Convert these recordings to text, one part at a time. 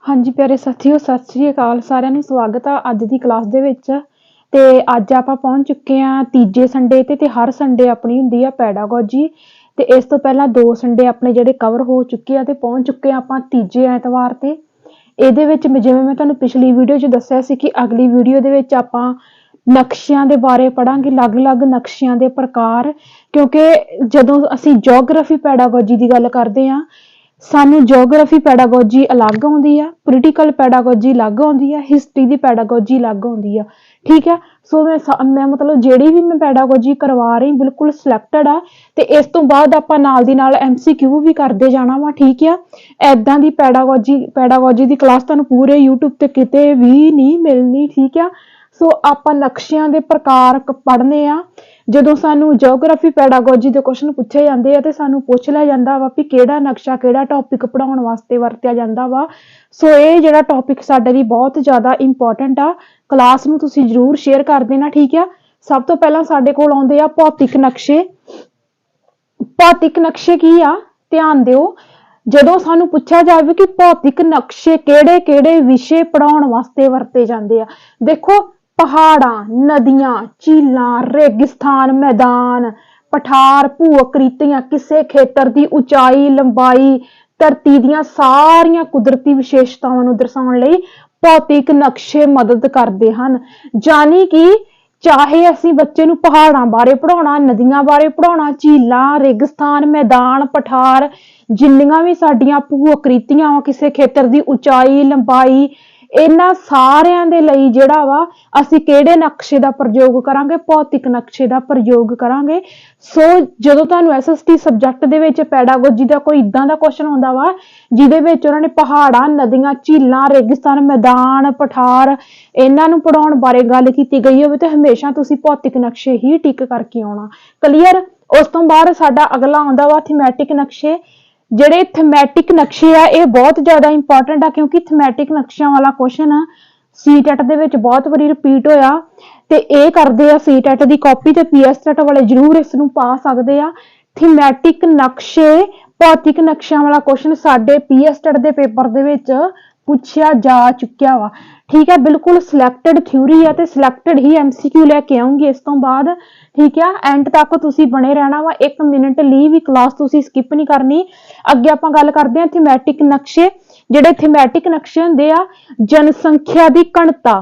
हाँ जी प्यारे साथियों, सत श्री अकाल सारिਆਂ ਨੂੰ ਸਵਾਗਤ ਆ ਅੱਜ ਦੀ ਕਲਾਸ ਦੇ ਵਿੱਚ। ਤੇ ਅੱਜ ਆਪਾਂ ਪਹੁੰਚ ਚੁੱਕੇ ਆ ਤੀਜੇ ਸੰਡੇ ਤੇ ਹਰ ਸੰਡੇ ਆਪਣੀ ਹੁੰਦੀ ਆ ਪੈਡਾਗੋਜੀ। ਤੇ ਇਸ ਤੋਂ ਪਹਿਲਾਂ ਦੋ ਸੰਡੇ ਆਪਣੇ ਜਿਹੜੇ ਕਵਰ ਹੋ ਚੁੱਕੇ ਆ ਤੇ ਪਹੁੰਚ ਚੁੱਕੇ ਆ ਆਪਾਂ ਤੀਜੇ ਐਤਵਾਰ ਤੇ। ਇਹਦੇ ਵਿੱਚ ਜਿਵੇਂ ਮੈਂ ਤੁਹਾਨੂੰ ਪਿਛਲੀ ਵੀਡੀਓ 'ਚ ਦੱਸਿਆ ਸੀ ਕਿ ਅਗਲੀ ਵੀਡੀਓ ਦੇ ਵਿੱਚ ਆਪਾਂ ਨਕਸ਼ਿਆਂ ਦੇ ਬਾਰੇ ਪੜਾਂਗੇ, ਅਲੱਗ-ਅਲੱਗ ਨਕਸ਼ਿਆਂ ਦੇ ਪ੍ਰਕਾਰ। ਕਿਉਂਕਿ ਜਦੋਂ ਅਸੀਂ ਜੀਓਗ੍ਰਾਫੀ ਪੈਡਾਗੋਜੀ ਦੀ ਗੱਲ ਕਰਦੇ ਆ, ਸਾਨੂੰ ਜੀਓਗ੍ਰਾਫੀ ਪੈਡਾਗੋਜੀ ਅਲੱਗ ਆਉਂਦੀ ਆ, ਪੋਲੀਟੀਕਲ ਪੈਡਾਗੋਜੀ ਅਲੱਗ ਆਉਂਦੀ ਆ, ਹਿਸਟਰੀ ਦੀ ਪੈਡਾਗੋਜੀ ਅਲੱਗ ਆਉਂਦੀ ਆ। ਠੀਕ ਆ, ਸੋ ਮੈਂ ਮਤਲਬ ਜਿਹੜੀ ਵੀ ਮੈਂ ਪੈਡਾਗੋਜੀ ਕਰਵਾ ਰਹੀ ਬਿਲਕੁਲ ਸਿਲੈਕਟਡ ਆ। ਤੇ ਇਸ ਤੋਂ ਬਾਅਦ ਆਪਾਂ ਨਾਲ ਦੀ ਨਾਲ MCQ ਵੀ ਕਰਦੇ ਜਾਣਾ ਵਾ। ਠੀਕ ਆ, ਏਦਾਂ ਦੀ ਪੈਡਾਗੋਜੀ ਦੀ ਕਲਾਸ ਤੁਹਾਨੂੰ ਪੂਰੇ YouTube ਤੇ ਕਿਤੇ ਵੀ ਨਹੀਂ ਮਿਲਣੀ। ਠੀਕ ਆ, ਸੋ ਆਪਾਂ ਨਕਸ਼ਿਆਂ ਦੇ ਪ੍ਰਕਾਰ ਪੜ੍ਹਨੇ ਆ। ਜਦੋਂ ਸਾਨੂੰ ਜੀਓਗ੍ਰਾਫੀ ਪੈਡਾਗੋਜੀ ਦੇ ਕੁਐਸਚਨ ਪੁੱਛੇ ਜਾਂਦੇ ਆ ਤੇ ਸਾਨੂੰ ਪੁੱਛ ਲਿਆ ਜਾਂਦਾ ਵਾ ਵੀ ਕਿਹੜਾ ਨਕਸ਼ਾ ਕਿਹੜਾ ਟੌਪਿਕ ਪੜਾਉਣ ਵਾਸਤੇ ਵਰਤਿਆ ਜਾਂਦਾ ਵਾ। ਸੋ ਇਹ ਜਿਹੜਾ ਟੌਪਿਕ ਸਾਡੇ ਲਈ ਬਹੁਤ ਜ਼ਿਆਦਾ ਇੰਪੋਰਟੈਂਟ ਆ। ਕਲਾਸ ਨੂੰ ਤੁਸੀਂ ਜ਼ਰੂਰ ਸ਼ੇਅਰ ਕਰ ਦੇਣਾ। ਠੀਕ ਆ, ਸਭ ਤੋਂ ਪਹਿਲਾਂ ਸਾਡੇ ਕੋਲ ਆਉਂਦੇ ਆ ਭੌਤਿਕ ਨਕਸ਼ੇ। ਭੌਤਿਕ ਨਕਸ਼ੇ ਕੀ ਆ, ਧਿਆਨ ਦਿਓ। ਜਦੋਂ ਸਾਨੂੰ ਪੁੱਛਿਆ ਜਾਵੇ ਕਿ ਭੌਤਿਕ ਨਕਸ਼ੇ ਕਿਹੜੇ ਵਿਸ਼ੇ ਪੜਾਉਣ ਵਾਸਤੇ ਵਰਤੇ ਜਾਂਦੇ ਆ, ਦੇਖੋ ਪਹਾੜਾਂ, ਨਦੀਆਂ, ਝੀਲਾਂ, ਰੇਗਿਸਤਾਨ, ਮੈਦਾਨ, ਪਠਾਰ, ਭੂ-ਆਕ੍ਰਿਤੀਆਂ, ਕਿਸੇ ਖੇਤਰ ਦੀ ਉਚਾਈ, ਲੰਬਾਈ, ਧਰਤੀ ਦੀਆਂ ਸਾਰੀਆਂ ਕੁਦਰਤੀ ਵਿਸ਼ੇਸ਼ਤਾਵਾਂ ਨੂੰ ਦਰਸਾਉਣ ਲਈ ਭੌਤਿਕ ਨਕਸ਼ੇ ਮਦਦ ਕਰਦੇ ਹਨ। ਜਾਣੀ ਕਿ ਚਾਹੇ ਅਸੀਂ ਬੱਚੇ ਨੂੰ ਪਹਾੜਾਂ ਬਾਰੇ ਪੜਾਉਣਾ, ਨਦੀਆਂ ਬਾਰੇ ਪੜਾਉਣਾ, ਝੀਲਾਂ, ਰੇਗਿਸਤਾਨ, ਮੈਦਾਨ, ਪਠਾਰ, ਜਿੰਨੀਆਂ ਵੀ ਸਾਡੀਆਂ ਭੂ-ਆਕ੍ਰਿਤੀਆਂ ਵਾ, ਕਿਸੇ ਖੇਤਰ ਦੀ ਉਚਾਈ, ਲੰਬਾਈ, ਇਹਨਾਂ ਸਾਰਿਆਂ ਦੇ ਲਈ ਜਿਹੜਾ ਵਾ ਅਸੀਂ ਕਿਹੜੇ ਨਕਸ਼ੇ ਦਾ ਪ੍ਰਯੋਗ ਕਰਾਂਗੇ, ਭੌਤਿਕ ਨਕਸ਼ੇ ਦਾ ਪ੍ਰਯੋਗ ਕਰਾਂਗੇ। ਸੋ ਜਦੋਂ ਤੁਹਾਨੂੰ SST ਸਬਜੈਕਟ ਦੇ ਵਿੱਚ ਪੈਡਾਗੋਜੀ ਦਾ ਕੋਈ ਇਦਾਂ ਦਾ ਕੁਐਸਚਨ ਆਉਂਦਾ ਵਾ ਜਿਹਦੇ ਵਿੱਚ ਉਹਨਾਂ ਨੇ ਪਹਾੜਾਂ, ਨਦੀਆਂ, ਝੀਲਾਂ, ਰੇਗਿਸਤਾਨ, ਮੈਦਾਨ, ਪਠਾਰ ਇਹਨਾਂ ਨੂੰ ਪੜਾਉਣ ਬਾਰੇ ਗੱਲ ਕੀਤੀ ਗਈ ਹੋਵੇ ਤੇ ਹਮੇਸ਼ਾ ਤੁਸੀਂ ਭੌਤਿਕ ਨਕਸ਼ੇ ਹੀ ਟਿਕ ਕਰਕੇ ਆਉਣਾ। ਕਲੀਅਰ। ਉਸ ਤੋਂ ਬਾਅਦ ਸਾਡਾ ਅਗਲਾ ਆਉਂਦਾ ਵਾ ਥੀਮੈਟਿਕ ਨਕਸ਼ੇ। ਜਿਹੜੇ ਥੀਮੈਟਿਕ ਨਕਸ਼ੇ ਆ ਇਹ ਬਹੁਤ ਜ਼ਿਆਦਾ ਇੰਪੋਰਟੈਂਟ ਆ, ਕਿਉਂਕਿ ਥੀਮੈਟਿਕ ਨਕਸ਼ਿਆਂ ਵਾਲਾ ਕੁਐਸਚਨ CTET ਦੇ ਵਿੱਚ ਬਹੁਤ ਵਾਰੀ ਰਿਪੀਟ ਹੋਇਆ ਤੇ ਇਹ ਕਰਦੇ ਆ CTET ਦੀ ਕਾਪੀ ਤੇ PSTET ਵਾਲੇ ਜ਼ਰੂਰ ਇਸ ਨੂੰ ਪਾ ਸਕਦੇ ਆ। ਥੀਮੈਟਿਕ ਨਕਸ਼ੇ, ਭੌਤਿਕ ਨਕਸ਼ਿਆਂ ਵਾਲਾ ਕੁਐਸਚਨ ਸਾਡੇ PSTET ਦੇ ਪੇਪਰ ਦੇ ਵਿੱਚ ਪੁੱਛਿਆ ਜਾ ਚੁੱਕਿਆ ਵਾ। ਠੀਕ ਹੈ, ਬਿਲਕੁਲ ਸਿਲੈਕਟਡ ਥਿਊਰੀ ਆ ਤੇ ਸਿਲੈਕਟਡ ਹੀ MCQ ਲੈ ਕੇ ਆਉਂਗੀ ਇਸ ਤੋਂ ਬਾਅਦ। ਠੀਕ ਆ, ਐਂਡ ਤੱਕ ਤੁਸੀਂ ਬਣੇ ਰਹਿਣਾ ਵਾ, 1 ਮਿੰਟ ਲਈ ਵੀ ਕਲਾਸ ਤੁਸੀਂ ਸਕਿਪ ਨਹੀਂ ਕਰਨੀ। ਅੱਗੇ ਆਪਾਂ ਗੱਲ ਕਰਦੇ ਹਾਂ ਥੀਮੈਟਿਕ ਨਕਸ਼ੇ। ਜਿਹੜੇ ਥੀਮੈਟਿਕ ਨਕਸ਼ੇ ਹੁੰਦੇ ਆ, ਜਨਸੰਖਿਆ ਦੀ ਘਣਤਾ।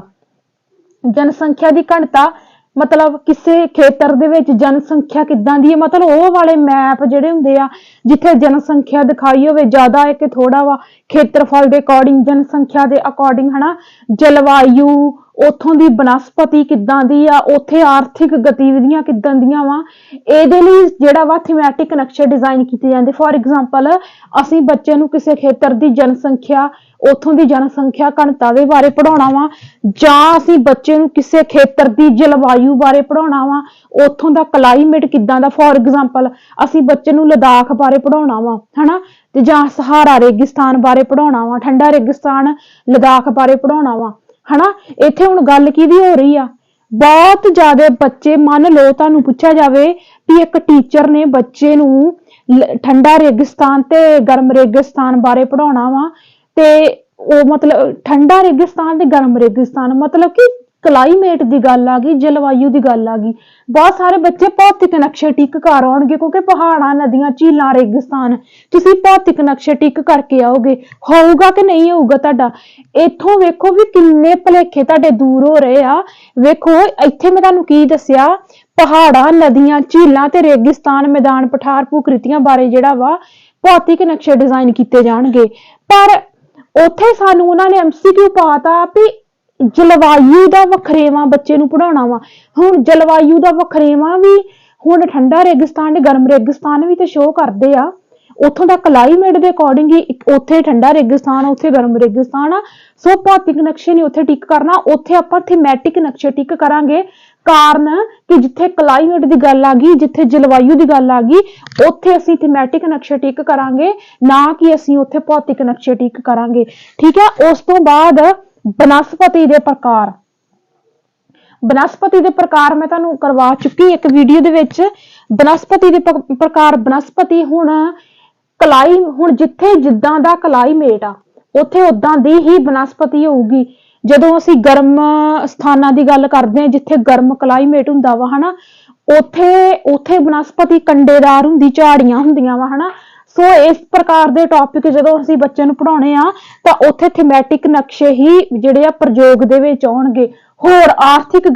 ਜਨਸੰਖਿਆ ਦੀ ਘਣਤਾ ਮਤਲਬ ਕਿਸੇ ਖੇਤਰ ਦੇ ਵਿੱਚ ਜਨਸੰਖਿਆ ਕਿੱਦਾਂ ਦੀ ਹੈ, ਮਤਲਬ ਉਹ ਵਾਲੇ ਮੈਪ ਜਿਹੜੇ ਹੁੰਦੇ ਆ ਜਿੱਥੇ ਜਨਸੰਖਿਆ ਦਿਖਾਈ ਹੋਵੇ ਜ਼ਿਆਦਾ ਹੈ ਕਿ ਥੋੜਾ ਵਾ, ਖੇਤਰਫਲ ਦੇ ਅਕੋਰਡਿੰਗ, ਜਨਸੰਖਿਆ ਦੇ ਅਕੋਰਡਿੰਗ, ਹਨਾ, ਜਲਵਾਯੂ, ਉੱਥੋਂ ਦੀ ਬਨਸਪਤੀ ਕਿੱਦਾਂ ਦੀ ਆ, ਉੱਥੇ ਆਰਥਿਕ ਗਤੀਵਿਧੀਆਂ ਕਿੱਦਾਂ ਦੀਆਂ ਵਾ, ਇਹਦੇ ਲਈ ਜਿਹੜਾ ਵਾ ਥੀਮੈਟਿਕ ਨਕਸ਼ੇ ਡਿਜ਼ਾਈਨ ਕੀਤੇ ਜਾਂਦੇ। ਫੋਰ ਐਗਜ਼ਾਮਪਲ ਅਸੀਂ ਬੱਚੇ ਨੂੰ ਕਿਸੇ ਖੇਤਰ ਦੀ ਜਨਸੰਖਿਆ, ਉੱਥੋਂ ਦੀ ਜਨਸੰਖਿਆ ਘਣਤਾ ਦੇ ਬਾਰੇ ਪੜਾਉਣਾ ਵਾ, ਜਾਂ ਅਸੀਂ ਬੱਚੇ ਨੂੰ ਕਿਸੇ ਖੇਤਰ ਦੀ ਜਲਵਾਯੂ ਬਾਰੇ ਪੜਾਉਣਾ ਵਾ, ਉੱਥੋਂ ਦਾ ਕਲਾਈਮੇਟ ਕਿੱਦਾਂ ਦਾ। ਫੋਰ ਐਗਜ਼ਾਮਪਲ ਅਸੀਂ ਬੱਚੇ ਨੂੰ ਲਦਾਖ ਬਾਰੇ ਪੜਾਉਣਾ ਵਾ, ਹਨਾ, ਤੇ ਜਾਂ ਸਹਾਰਾ ਰੇਗਿਸਤਾਨ ਬਾਰੇ ਪੜਾਉਣਾ ਵਾ, ਠੰਡਾ ਰੇਗਿਸਤਾਨ ਲਦਾਖ ਬਾਰੇ ਪੜਾਉਣਾ ਵਾ, ਹਨਾ। ਇੱਥੇ ਹੁਣ ਗੱਲ ਕਿਹਦੀ ਹੋ ਰਹੀ ਆ, ਬਹੁਤ ਜ਼ਿਆਦਾ ਬੱਚੇ, ਮੰਨ ਲਓ ਤੁਹਾਨੂੰ ਪੁੱਛਿਆ ਜਾਵੇ ਵੀ ਇੱਕ ਟੀਚਰ ਨੇ ਬੱਚੇ ਨੂੰ ਠੰਡਾ ਰੇਗਿਸਤਾਨ ਤੇ ਗਰਮ ਰੇਗਿਸਤਾਨ ਬਾਰੇ ਪੜਾਉਣਾ ਵਾ, ਤੇ ਉਹ ਮਤਲਬ ਠੰਡਾ ਰੇਗਿਸਤਾਨ ਤੇ ਗਰਮ ਰੇਗਿਸਤਾਨ ਮਤਲਬ ਕਿ ਕਲਾਈਮੇਟ ਦੀ ਗੱਲ ਆ ਗਈ, ਜਲਵਾਯੂ ਦੀ ਗੱਲ ਆ ਗਈ। ਬਹੁਤ ਸਾਰੇ ਬੱਚੇ ਭੌਤਿਕ ਨਕਸ਼ੇ ਟਿਕ ਕਰ ਆਉਣਗੇ ਕਿਉਂਕਿ ਪਹਾੜਾਂ, ਨਦੀਆਂ, ਝੀਲਾਂ, ਰੇਗਿਸਤਾਨ ਤੁਸੀਂ ਭੌਤਿਕ ਨਕਸ਼ੇ ਟਿਕ ਕਰਕੇ ਆਓਗੇ। ਹੋਊਗਾ ਕਿ ਨਹੀਂ ਹੋਊਗਾ ਤੁਹਾਡਾ? ਇੱਥੋਂ ਵੇਖੋ ਵੀ ਕਿੰਨੇ ਭੁਲੇਖੇ ਤੁਹਾਡੇ ਦੂਰ ਹੋ ਰਹੇ ਆ। ਵੇਖੋ ਇੱਥੇ ਮੈਂ ਤੁਹਾਨੂੰ ਕੀ ਦੱਸਿਆ, ਪਹਾੜਾਂ, ਨਦੀਆਂ, ਝੀਲਾਂ ਤੇ ਰੇਗਿਸਤਾਨ, ਮੈਦਾਨ, ਪਠਾਰ, ਭੂ-ਆਕ੍ਰਿਤੀਆਂ ਬਾਰੇ ਜਿਹੜਾ ਵਾ ਭੌਤਿਕ ਨਕਸ਼ੇ ਡਿਜ਼ਾਈਨ ਕੀਤੇ ਜਾਣਗੇ। ਪਰ ਉੱਥੇ ਸਾਨੂੰ ਉਹਨਾਂ ਨੇ MCQ ਪਾਤਾ ਵੀ ਜਲਵਾਯੂ ਦਾ ਵਖਰੇਵਾਂ ਬੱਚੇ ਨੂੰ ਪੜਾਉਣਾ ਵਾ। ਹੁਣ ਜਲਵਾਯੂ ਦਾ ਵਖਰੇਵਾਂ ਵੀ ਹੁਣ ਠੰਡਾ ਰੇਗਿਸਤਾਨ ਤੇ ਗਰਮ ਰੇਗਿਸਤਾਨ ਵੀ ਤੇ ਸ਼ੋਅ ਕਰਦੇ ਆ, ਉੱਥੋਂ ਦਾ ਕਲਾਈਮੇਟ ਦੇ ਅਕੋਰਡਿੰਗ ਹੀ ਉੱਥੇ ਠੰਡਾ ਰੇਗਿਸਤਾਨ, ਉੱਥੇ ਗਰਮ ਰੇਗਿਸਤਾਨ ਆ। ਸੋ ਭੌਤਿਕ ਨਕਸ਼ੇ ਨਹੀਂ ਉੱਥੇ ਟਿਕ ਕਰਨਾ, ਉੱਥੇ ਆਪਾਂ ਥੀਮੈਟਿਕ ਨਕਸ਼ੇ ਟਿਕ ਕਰਾਂਗੇ। ਕਾਰਨ ਕਿ ਜਿੱਥੇ ਕਲਾਈਮੇਟ ਦੀ ਗੱਲ ਆ ਗਈ, ਜਿੱਥੇ ਜਲਵਾਯੂ ਦੀ ਗੱਲ ਆ ਗਈ, ਉੱਥੇ ਅਸੀਂ ਥੀਮੈਟਿਕ ਨਕਸ਼ੇ ਟਿਕ ਕਰਾਂਗੇ, ਨਾ ਕਿ ਅਸੀਂ ਉੱਥੇ ਭੌਤਿਕ ਨਕਸ਼ੇ ਟਿਕ ਕਰਾਂਗੇ। ਠੀਕ ਹੈ, ਉਸ ਤੋਂ ਬਾਅਦ ਬਨਸਪਤੀ ਦੇ ਪ੍ਰਕਾਰ। ਬਨਸਪਤੀ ਦੇ ਪ੍ਰਕਾਰ ਮੈਂ ਤੁਹਾਨੂੰ ਕਰਵਾ ਚੁੱਕੀ ਇੱਕ ਵੀਡੀਓ ਦੇ ਵਿੱਚ। ਬਨਸਪਤੀ ਦੇ ਪ੍ਰਕਾਰ, ਬਨਸਪਤੀ ਹੁਣ ਜਿੱਥੇ ਜਿੱਦਾਂ ਦਾ ਕਲਾਈਮੇਟ ਆ, ਉੱਥੇ ਉਦਾਂ ਦੀ ਹੀ ਬਨਸਪਤੀ ਹੋਊਗੀ। ਜਦੋਂ ਅਸੀਂ ਗਰਮ ਸਥਾਨਾਂ ਦੀ ਗੱਲ ਕਰਦੇ ਹਾਂ, ਜਿੱਥੇ ਗਰਮ ਕਲਾਈਮੇਟ ਹੁੰਦਾ ਵਾ ਹਨਾ, ਉੱਥੇ ਬਨਸਪਤੀ ਕੰਡੇਦਾਰ ਹੁੰਦੀ, ਝਾੜੀਆਂ ਹੁੰਦੀਆਂ ਵਾ ਹਨਾ। ਸੋ ਇਸ ਪ੍ਰਕਾਰ ਦੇ ਟੌਪਿਕ ਜਦੋਂ ਅਸੀਂ ਬੱਚੇ ਨੂੰ ਪੜ੍ਹਾਉਣੇ ਆ ਤਾਂ ਉੱਥੇ ਥੀਮੈਟਿਕ ਨਕਸ਼ੇ ਹੀ ਜਿਹੜੇ ਆ ਪ੍ਰਯੋਗ ਦੇ ਵਿੱਚ ਆਉਣਗੇ। ਹੋਰ ਆਰਥਿਕ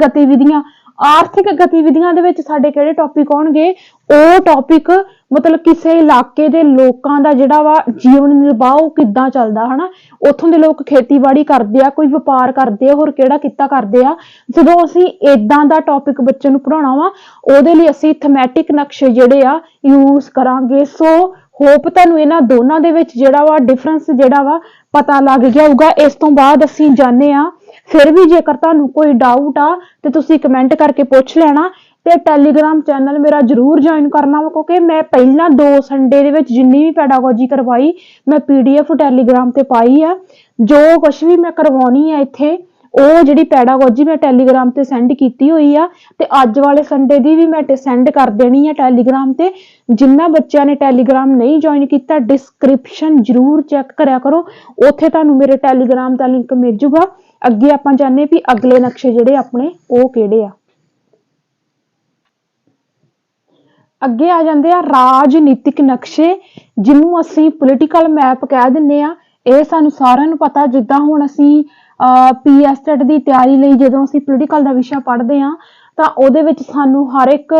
ਗਤੀਵਿਧੀਆਂ ਦੇ ਵਿੱਚ ਸਾਡੇ ਕਿਹੜੇ ਟੌਪਿਕ ਆਉਣਗੇ? ਉਹ ਟੌਪਿਕ ਮਤਲਬ ਕਿਸੇ ਇਲਾਕੇ ਦੇ ਲੋਕਾਂ ਦਾ ਜਿਹੜਾ ਵਾ ਜੀਵਨ ਨਿਰਬਾਹ ਉਹ ਕਿੱਦਾਂ ਚੱਲਦਾ ਹਨਾ, ਉੱਥੋਂ ਦੇ ਲੋਕ ਖੇਤੀਬਾੜੀ ਕਰਦੇ ਆ, ਕੋਈ ਵਪਾਰ ਕਰਦੇ ਆ, ਹੋਰ ਕਿਹੜਾ ਕਿੱਤਾ ਕਰਦੇ ਆ। ਜਦੋਂ ਅਸੀਂ ਏਦਾਂ ਦਾ ਟੌਪਿਕ ਬੱਚੇ ਨੂੰ ਪੜ੍ਹਾਉਣਾ ਵਾ, ਉਹਦੇ ਲਈ ਅਸੀਂ ਥੀਮੈਟਿਕ ਨਕਸ਼ੇ ਜਿਹੜੇ ਆ ਯੂਜ਼ ਕਰਾਂਗੇ। ਸੋ ਹੋਪ ਤੁਹਾਨੂੰ ਇਹਨਾਂ ਦੋਨਾਂ ਦੇ ਵਿੱਚ ਜਿਹੜਾ ਵਾ ਡਿਫਰੈਂਸ ਜਿਹੜਾ ਵਾ ਪਤਾ ਲੱਗ ਗਿਆ ਹੋਊਗਾ। ਇਸ ਤੋਂ ਬਾਅਦ ਅਸੀਂ ਜਾਣੇ ਆ, ਫਿਰ ਵੀ ਜੇਕਰ ਤੁਹਾਨੂੰ ਕੋਈ ਡਾਊਟ ਆ ਤੇ ਤੁਸੀਂ ਕਮੈਂਟ ਕਰਕੇ ਪੁੱਛ ਲੈਣਾ, ਤੇ ਟੈਲੀਗ੍ਰਾਮ ਚੈਨਲ ਮੇਰਾ ਜਰੂਰ ਜੁਆਇਨ ਕਰਨਾ ਵਾ, ਕਿਉਂਕਿ ਮੈਂ ਪਹਿਲਾਂ 2 ਸੰਡੇ ਦੇ ਵਿੱਚ ਜਿੰਨੀ ਵੀ ਪੈਡਾਗੋਜੀ ਕਰਵਾਈ ਮੈਂ PDF ਟੈਲੀਗ੍ਰਾਮ ਤੇ ਪਾਈ ਆ। ਜੋ ਕੁਛ ਵੀ ਮੈਂ ਕਰਵਾਉਣੀ ਆ ਇੱਥੇ, ਉਹ ਜਿਹੜੀ ਪੈਡਾਗੋਜੀ ਮੈਂ ਟੈਲੀਗ੍ਰਾਮ ਤੇ ਸੈਂਡ ਕੀਤੀ ਹੋਈ ਆ, ਤੇ ਅੱਜ ਵਾਲੇ ਸੰਡੇ ਦੀ ਵੀ ਮੈਂ ਸੈਂਡ ਕਰ ਦੇਣੀ ਆ ਟੈਲੀਗ੍ਰਾਮ ਤੇ। ਜਿਨ੍ਹਾਂ ਬੱਚਿਆਂ ਨੇ ਟੈਲੀਗ੍ਰਾਮ ਨਹੀਂ ਜੁਆਇਨ ਕੀਤਾ, ਡਿਸਕ੍ਰਿਪਸ਼ਨ ਜਰੂਰ ਚੈੱਕ ਕਰਿਆ ਕਰੋ, ਉੱਥੇ ਤੁਹਾਨੂੰ ਮੇਰੇ ਟੈਲੀਗ੍ਰਾਮ ਦਾ ਲਿੰਕ ਮਿਲ ਜੂਗਾ। ਅੱਗੇ ਆਪਾਂ ਜਾਣੇ ਵੀ ਅਗਲੇ ਨਕਸ਼ੇ ਜਿਹੜੇ ਆਪਣੇ ਉਹ ਕਿਹੜੇ ਆ। ਅੱਗੇ ਆ ਜਾਂਦੇ ਆ ਰਾਜਨੀਤਿਕ ਨਕਸ਼ੇ, ਜਿਹਨੂੰ ਅਸੀਂ ਪੋਲੀਟੀਕਲ ਮੈਪ ਕਹਿ ਦਿੰਦੇ ਆ। ਇਹ ਸਾਨੂੰ ਸਾਰਿਆਂ ਨੂੰ ਪਤਾ, ਜਿੱਦਾਂ ਹੁਣ ਅਸੀਂ PSTET ਦੀ ਤਿਆਰੀ ਲਈ ਜਦੋਂ ਅਸੀਂ ਪੋਲੀਟੀਕਲ ਦਾ ਵਿਸ਼ਾ ਪੜ੍ਹਦੇ ਆ ਤਾਂ ਉਹਦੇ ਵਿੱਚ ਸਾਨੂੰ ਹਰ ਇੱਕ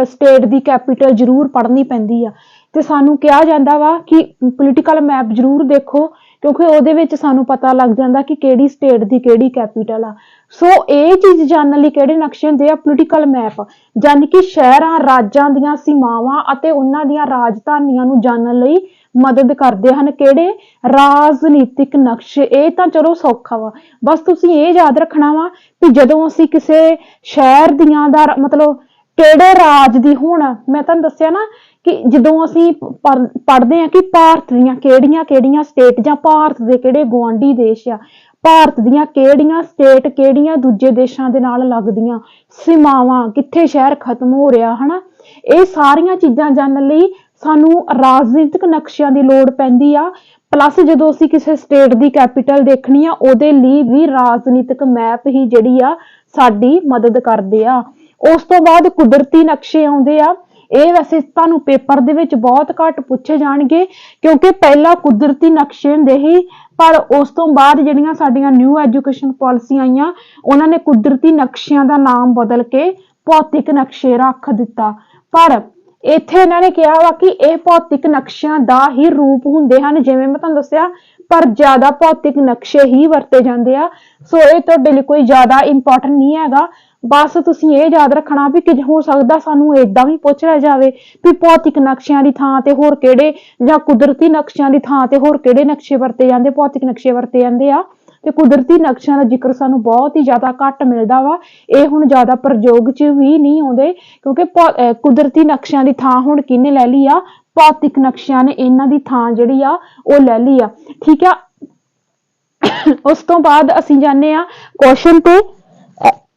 ਸਟੇਟ ਦੀ ਕੈਪੀਟਲ ਜ਼ਰੂਰ ਪੜ੍ਹਨੀ ਪੈਂਦੀ ਆ, ਤੇ ਸਾਨੂੰ ਕਿਹਾ ਜਾਂਦਾ ਵਾ ਕਿ ਪੋਲੀਟੀਕਲ ਮੈਪ ਜ਼ਰੂਰ ਦੇਖੋ, ਕਿਉਂਕਿ ਉਹਦੇ ਵਿੱਚ ਸਾਨੂੰ ਪਤਾ ਲੱਗ ਜਾਂਦਾ ਕਿ ਕਿਹੜੀ ਸਟੇਟ ਦੀ ਕਿਹੜੀ ਕੈਪੀਟਲ ਆ। ਸੋ ਇਹ ਚੀਜ਼ ਜਾਣਨ ਲਈ ਕਿਹੜੇ ਨਕਸ਼ੇ ਹੁੰਦੇ ਆ? ਪੋਲੀਟੀਕਲ ਮੈਪ, ਯਾਨੀ ਕਿ ਸ਼ਹਿਰਾਂ, ਰਾਜਾਂ ਦੀਆਂ ਸੀਮਾਵਾਂ ਅਤੇ ਉਹਨਾਂ ਦੀਆਂ ਰਾਜਧਾਨੀਆਂ ਨੂੰ ਜਾਣਨ ਲਈ ਮਦਦ ਕਰਦੇ ਹਨ। ਕਿਹੜੇ? ਰਾਜਨੀਤਿਕ ਨਕਸ਼ੇ। ਇਹ ਤਾਂ ਚਲੋ ਸੌਖਾ ਵਾ, ਬਸ ਤੁਸੀਂ ਇਹ ਯਾਦ ਰੱਖਣਾ ਵਾ ਕਿ ਜਦੋਂ ਅਸੀਂ ਕਿਸੇ ਸ਼ਹਿਰ ਦੀਆਂ ਦਾ ਮਤਲਬ ਕਿਹੜੇ ਰਾਜ ਦੀ, ਹੁਣ ਮੈਂ ਤੁਹਾਨੂੰ ਦੱਸਿਆ ਨਾ ਕਿ ਜਦੋਂ ਅਸੀਂ ਪੜ੍ਹਦੇ ਆ ਕਿ ਭਾਰਤ ਦੀਆਂ ਕਿਹੜੀਆਂ ਸਟੇਟ ਜਾਂ ਭਾਰਤ ਦੇ ਕਿਹੜੇ ਗੁਆਂਢੀ ਦੇਸ਼ ਆ, ਭਾਰਤ ਦੀਆਂ ਕਿਹੜੀਆਂ ਸਟੇਟ ਕਿਹੜੀਆਂ ਦੂਜੇ ਦੇਸ਼ਾਂ ਦੇ ਨਾਲ ਲੱਗਦੀਆਂ, ਸੀਮਾਵਾਂ, ਕਿੱਥੇ ਸ਼ਹਿਰ ਖਤਮ ਹੋ ਰਿਹਾ ਹਨਾ, ਇਹ ਸਾਰੀਆਂ ਚੀਜ਼ਾਂ ਜਾਣਨ ਲਈ ਸਾਨੂੰ ਰਾਜਨੀਤਿਕ ਨਕਸ਼ਿਆਂ ਦੀ ਲੋੜ ਪੈਂਦੀ ਆ। ਪਲੱਸ ਜਦੋਂ ਅਸੀਂ ਕਿਸੇ ਸਟੇਟ ਦੀ ਕੈਪੀਟਲ ਦੇਖਣੀ ਆ, ਉਹਦੇ ਲਈ ਵੀ ਰਾਜਨੀਤਿਕ ਮੈਪ ਹੀ ਜਿਹੜੀ ਆ ਸਾਡੀ ਮਦਦ ਕਰਦੇ ਆ। ਉਸ ਤੋਂ ਬਾਅਦ ਕੁਦਰਤੀ ਨਕਸ਼ੇ ਆਉਂਦੇ ਆ। ਇਹ ਵੈਸੇ ਤੁਹਾਨੂੰ ਪੇਪਰ ਦੇ ਵਿੱਚ ਬਹੁਤ ਘੱਟ ਪੁੱਛੇ ਜਾਣਗੇ, ਕਿਉਂਕਿ ਪਹਿਲਾਂ ਕੁਦਰਤੀ ਨਕਸ਼ੇ ਹੁੰਦੇ ਸੀ, ਪਰ ਉਸ ਤੋਂ ਬਾਅਦ ਜਿਹੜੀਆਂ ਸਾਡੀਆਂ ਨਿਊ ਐਜੂਕੇਸ਼ਨ ਪਾਲਿਸੀ ਆਈਆਂ, ਉਹਨਾਂ ਨੇ ਕੁਦਰਤੀ ਨਕਸ਼ਿਆਂ ਦਾ ਨਾਮ ਬਦਲ ਕੇ ਭੌਤਿਕ ਨਕਸ਼ੇ ਰੱਖ ਦਿੱਤਾ। ਪਰ ਇੱਥੇ ਇਹਨਾਂ ਨੇ ਕਿਹਾ ਵਾ ਕਿ ਇਹ ਭੌਤਿਕ ਨਕਸ਼ਿਆਂ ਦਾ ਹੀ ਰੂਪ ਹੁੰਦੇ ਹਨ, ਜਿਵੇਂ ਮੈਂ ਤੁਹਾਨੂੰ ਦੱਸਿਆ, ਪਰ ਜ਼ਿਆਦਾ ਭੌਤਿਕ ਨਕਸ਼ੇ ਹੀ ਵਰਤੇ ਜਾਂਦੇ ਆ। ਸੋ ਇਹ ਤੁਹਾਡੇ ਲਈ ਕੋਈ ਜ਼ਿਆਦਾ ਇੰਪੋਰਟੈਂਟ ਨਹੀਂ ਹੈਗਾ। ਬਸ ਤੁਸੀਂ ਇਹ ਯਾਦ ਰੱਖਣਾ ਵੀ ਕਿ ਹੋ ਸਕਦਾ ਸਾਨੂੰ ਏਦਾਂ ਵੀ ਪੁੱਛ ਲਿਆ ਜਾਵੇ ਵੀ ਭੌਤਿਕ ਨਕਸ਼ਿਆਂ ਦੀ ਥਾਂ ਤੇ ਹੋਰ ਕਿਹੜੇ, ਜਾਂ ਕੁਦਰਤੀ ਨਕਸ਼ਿਆਂ ਦੀ ਥਾਂ ਤੇ ਹੋਰ ਕਿਹੜੇ ਨਕਸ਼ੇ ਵਰਤੇ ਜਾਂਦੇ, ਭੌਤਿਕ ਨਕਸ਼ੇ ਵਰਤੇ ਜਾਂਦੇ ਆ। ਤੇ ਕੁਦਰਤੀ ਨਕਸ਼ਿਆਂ ਦਾ ਜ਼ਿਕਰ ਸਾਨੂੰ ਬਹੁਤ ਹੀ ਜ਼ਿਆਦਾ ਘੱਟ ਮਿਲਦਾ ਵਾ। ਇਹ ਹੁਣ ਜ਼ਿਆਦਾ ਪ੍ਰਯੋਗ 'ਚ ਵੀ ਨਹੀਂ ਆਉਂਦੇ, ਕਿਉਂਕਿ ਕੁਦਰਤੀ ਨਕਸ਼ਿਆਂ ਦੀ ਥਾਂ ਹੁਣ ਕਿਹਨੇ ਲੈ ਲਈ ਆ? ਭੌਤਿਕ ਨਕਸ਼ਿਆਂ ਨੇ ਇਹਨਾਂ ਦੀ ਥਾਂ ਜਿਹੜੀ ਆ ਉਹ ਲੈ ਲਈ ਆ। ਠੀਕ ਆ। ਉਸ ਤੋਂ ਬਾਅਦ ਅਸੀਂ ਜਾਂਦੇ ਆ ਕੁਐਸਚਨ ਤੇ।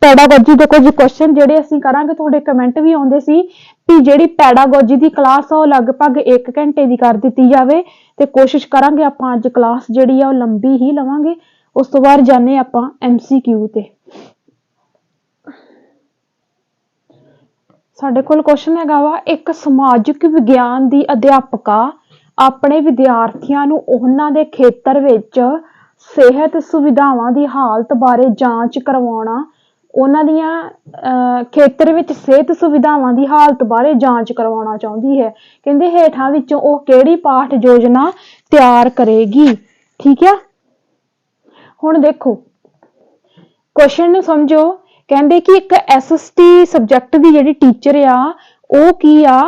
ਪੈਡਾਗੋਜੀ ਦੇ ਕੁਝ ਕੁਐਸਚਨ ਜਿਹੜੇ ਅਸੀਂ ਕਰਾਂਗੇ, ਤੁਹਾਡੇ ਕਮੈਂਟ ਵੀ ਆਉਂਦੇ ਸੀ ਕਿ ਜਿਹੜੀ ਪੈਡਾਗੋਜੀ ਦੀ ਕਲਾਸ ਆ ਉਹ ਲਗਭਗ 1 ਘੰਟੇ ਦੀ ਕਰ ਦਿੱਤੀ ਜਾਵੇ, ਤੇ ਕੋਸ਼ਿਸ਼ ਕਰਾਂਗੇ ਆਪਾਂ ਅੱਜ ਕਲਾਸ ਜਿਹੜੀ ਆ ਉਹ ਲੰਬੀ ਹੀ ਲਵਾਂਗੇ। ਉਸ ਤੋਂ ਬਾਅਦ ਜਾਣੇ ਆਪਾਂ MCQ ਤੇ। ਸਾਡੇ ਕੋਲ ਕੁਐਸਚਨ ਹੈਗਾ ਵਾ, ਇੱਕ ਸਮਾਜਿਕ ਵਿਗਿਆਨ ਦੀ ਅਧਿਆਪਕਾ ਆਪਣੇ ਵਿਦਿਆਰਥੀਆਂ ਨੂੰ ਉਹਨਾਂ ਦੇ ਖੇਤਰ ਵਿੱਚ ਸਿਹਤ ਸੁਵਿਧਾਵਾਂ ਦੀ ਹਾਲਤ ਬਾਰੇ ਜਾਂਚ ਕਰਵਾਉਣਾ, ਉਹਨਾਂ ਦੀਆਂ ਖੇਤਰ ਵਿੱਚ ਸਿਹਤ ਸੁਵਿਧਾਵਾਂ ਦੀ ਹਾਲਤ ਬਾਰੇ ਜਾਂਚ ਕਰਵਾਉਣਾ ਚਾਹੁੰਦੀ ਹੈ। ਕਹਿੰਦੇ ਹੇਠਾਂ ਵਿੱਚੋਂ ਉਹ ਕਿਹੜੀ ਪਾਠ ਯੋਜਨਾ ਤਿਆਰ ਕਰੇਗੀ? ਠੀਕ ਆ। ਹੁਣ ਦੇਖੋ ਕੁਐਸਚਨ ਨੂੰ ਸਮਝੋ। ਕਹਿੰਦੇ ਕਿ ਇੱਕ SST ਸਬਜੈਕਟ ਦੀ ਜਿਹੜੀ ਟੀਚਰ ਆ, ਉਹ ਕੀ ਆ,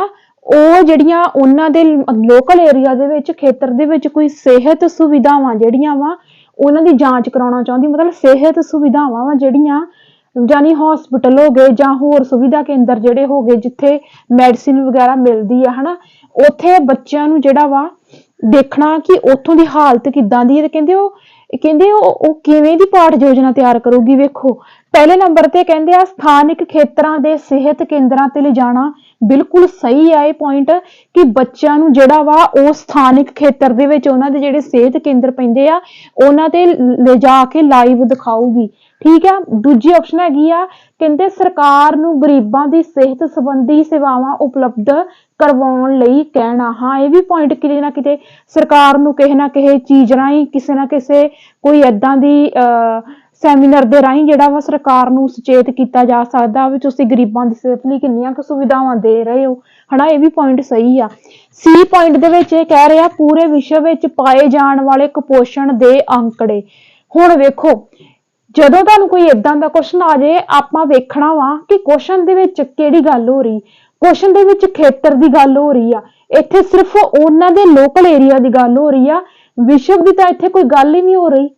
ਉਹ ਜਿਹੜੀਆਂ ਉਹਨਾਂ ਦੇ ਲੋਕਲ ਏਰੀਆ ਦੇ ਵਿੱਚ, ਖੇਤਰ ਦੇ ਵਿੱਚ ਕੋਈ ਸਿਹਤ ਸੁਵਿਧਾਵਾਂ ਜਿਹੜੀਆਂ ਵਾ ਉਹਨਾਂ ਦੀ ਜਾਂਚ ਕਰਾਉਣਾ ਚਾਹੁੰਦੀ। ਮਤਲਬ ਸਿਹਤ ਸੁਵਿਧਾਵਾਂ ਵਾ ਜਿਹੜੀਆਂ, ਜਾਨੀ ਹਸਪੀਟਲ ਹੋ ਗਏ ਜਾਂ ਹੋਰ ਸੁਵਿਧਾ ਕੇਂਦਰ ਜਿਹੜੇ ਹੋ ਗਏ ਜਿੱਥੇ ਮੈਡੀਸਿਨ ਵਗੈਰਾ ਮਿਲਦੀ ਆ ਹਨਾ, ਉੱਥੇ ਬੱਚਿਆਂ ਨੂੰ ਜਿਹੜਾ ਵਾ ਦੇਖਣਾ ਕਿ ਉੱਥੋਂ ਦੀ ਹਾਲਤ ਕਿੱਦਾਂ ਦੀ ਹੈ। ਤੇ ਕਹਿੰਦੇ ਉਹ ਕਿਵੇਂ ਦੀ ਪਾਠ ਯੋਜਨਾ ਤਿਆਰ ਕਰੂਗੀ। ਵੇਖੋ ਪਹਿਲੇ ਨੰਬਰ ਤੇ ਕਹਿੰਦੇ ਆ ਸਥਾਨਿਕ ਖੇਤਰਾਂ ਦੇ ਸਿਹਤ ਕੇਂਦਰਾਂ ਤੇ ਲਿਜਾਣਾ, ਬਿਲਕੁਲ ਸਹੀ ਆ ਇਹ ਪੁਆਇੰਟ ਕਿ ਬੱਚਿਆਂ ਨੂੰ ਜਿਹੜਾ ਵਾ ਉਹ ਸਥਾਨਕ ਖੇਤਰ ਦੇ ਵਿੱਚ ਉਹਨਾਂ ਦੇ ਜਿਹੜੇ ਸਿਹਤ ਕੇਂਦਰ ਪੈਂਦੇ ਆ ਉਹਨਾਂ ਤੇ ਲਿਜਾ ਕੇ ਲਾਈਵ ਦਿਖਾਊਗੀ। ਠੀਕ ਆ। ਦੂਜੀ ਆਪਸ਼ਨ ਹੈਗੀ ਆ, ਕਹਿੰਦੇ ਸਰਕਾਰ ਨੂੰ ਗਰੀਬਾਂ ਦੀ ਸਿਹਤ ਸੰਬੰਧੀ ਸੇਵਾਵਾਂ ਉਪਲਬਧ ਕਰਵਾਉਣ ਲਈ ਕਹਿਣਾ। ਹਾਂ, ਇਹ ਵੀ ਪੁਆਇੰਟ ਕਿਤੇ ਨਾ ਕਿਤੇ ਸਰਕਾਰ ਨੂੰ ਕਿਸੇ ਨਾ ਕਿਸੇ ਚੀਜ਼ ਰਾਹੀਂ, ਕਿਸੇ ਨਾ ਕਿਸੇ ਕੋਈ ਏਦਾਂ ਦੀ ਸੈਮੀਨਾਰ ਦੇ ਰਾਹੀਂ ਜਿਹੜਾ ਵਾ ਸਰਕਾਰ ਨੂੰ ਸੁਚੇਤ ਕੀਤਾ ਜਾ ਸਕਦਾ ਵੀ ਤੁਸੀਂ ਗਰੀਬਾਂ ਦੀ ਸਿਹਤ ਲਈ ਕਿੰਨੀਆਂ ਕੁ ਸੁਵਿਧਾਵਾਂ ਦੇ ਰਹੇ ਹੋ, ਹਨਾ। ਇਹ ਵੀ ਪੁਆਇੰਟ ਸਹੀ ਆ। ਸੀ ਪੁਆਇੰਟ ਦੇ ਵਿੱਚ ਇਹ ਕਹਿ ਰਿਹਾ ਪੂਰੇ ਵਿਸ਼ਵ ਵਿੱਚ ਪਾਏ ਜਾਣ ਵਾਲੇ ਕੁਪੋਸ਼ਣ ਦੇ ਅੰਕੜੇ। ਹੁਣ ਵੇਖੋ, ਜਦੋਂ ਤੁਹਾਨੂੰ ਕੋਈ ਏਦਾਂ ਦਾ ਕੁਐਸਚਨ ਆ ਜਾਏ, ਆਪਾਂ ਵੇਖਣਾ ਵਾ ਕਿ ਕੁਐਸਚਨ ਦੇ ਵਿੱਚ ਕਿਹੜੀ ਗੱਲ ਹੋ ਰਹੀ। ਕੁਐਸਚਨ ਦੇ ਵਿੱਚ ਖੇਤਰ ਦੀ ਗੱਲ ਹੋ ਰਹੀ ਆ, ਇੱਥੇ ਸਿਰਫ ਉਹਨਾਂ ਦੇ ਲੋਕਲ ਏਰੀਆ ਦੀ ਗੱਲ ਹੋ ਰਹੀ ਆ, ਵਿਸ਼ਵ ਦੀ ਤਾਂ ਇੱਥੇ ਕੋਈ ਗੱਲ ਹੀ ਨਹੀਂ ਹੋ ਰਹੀ।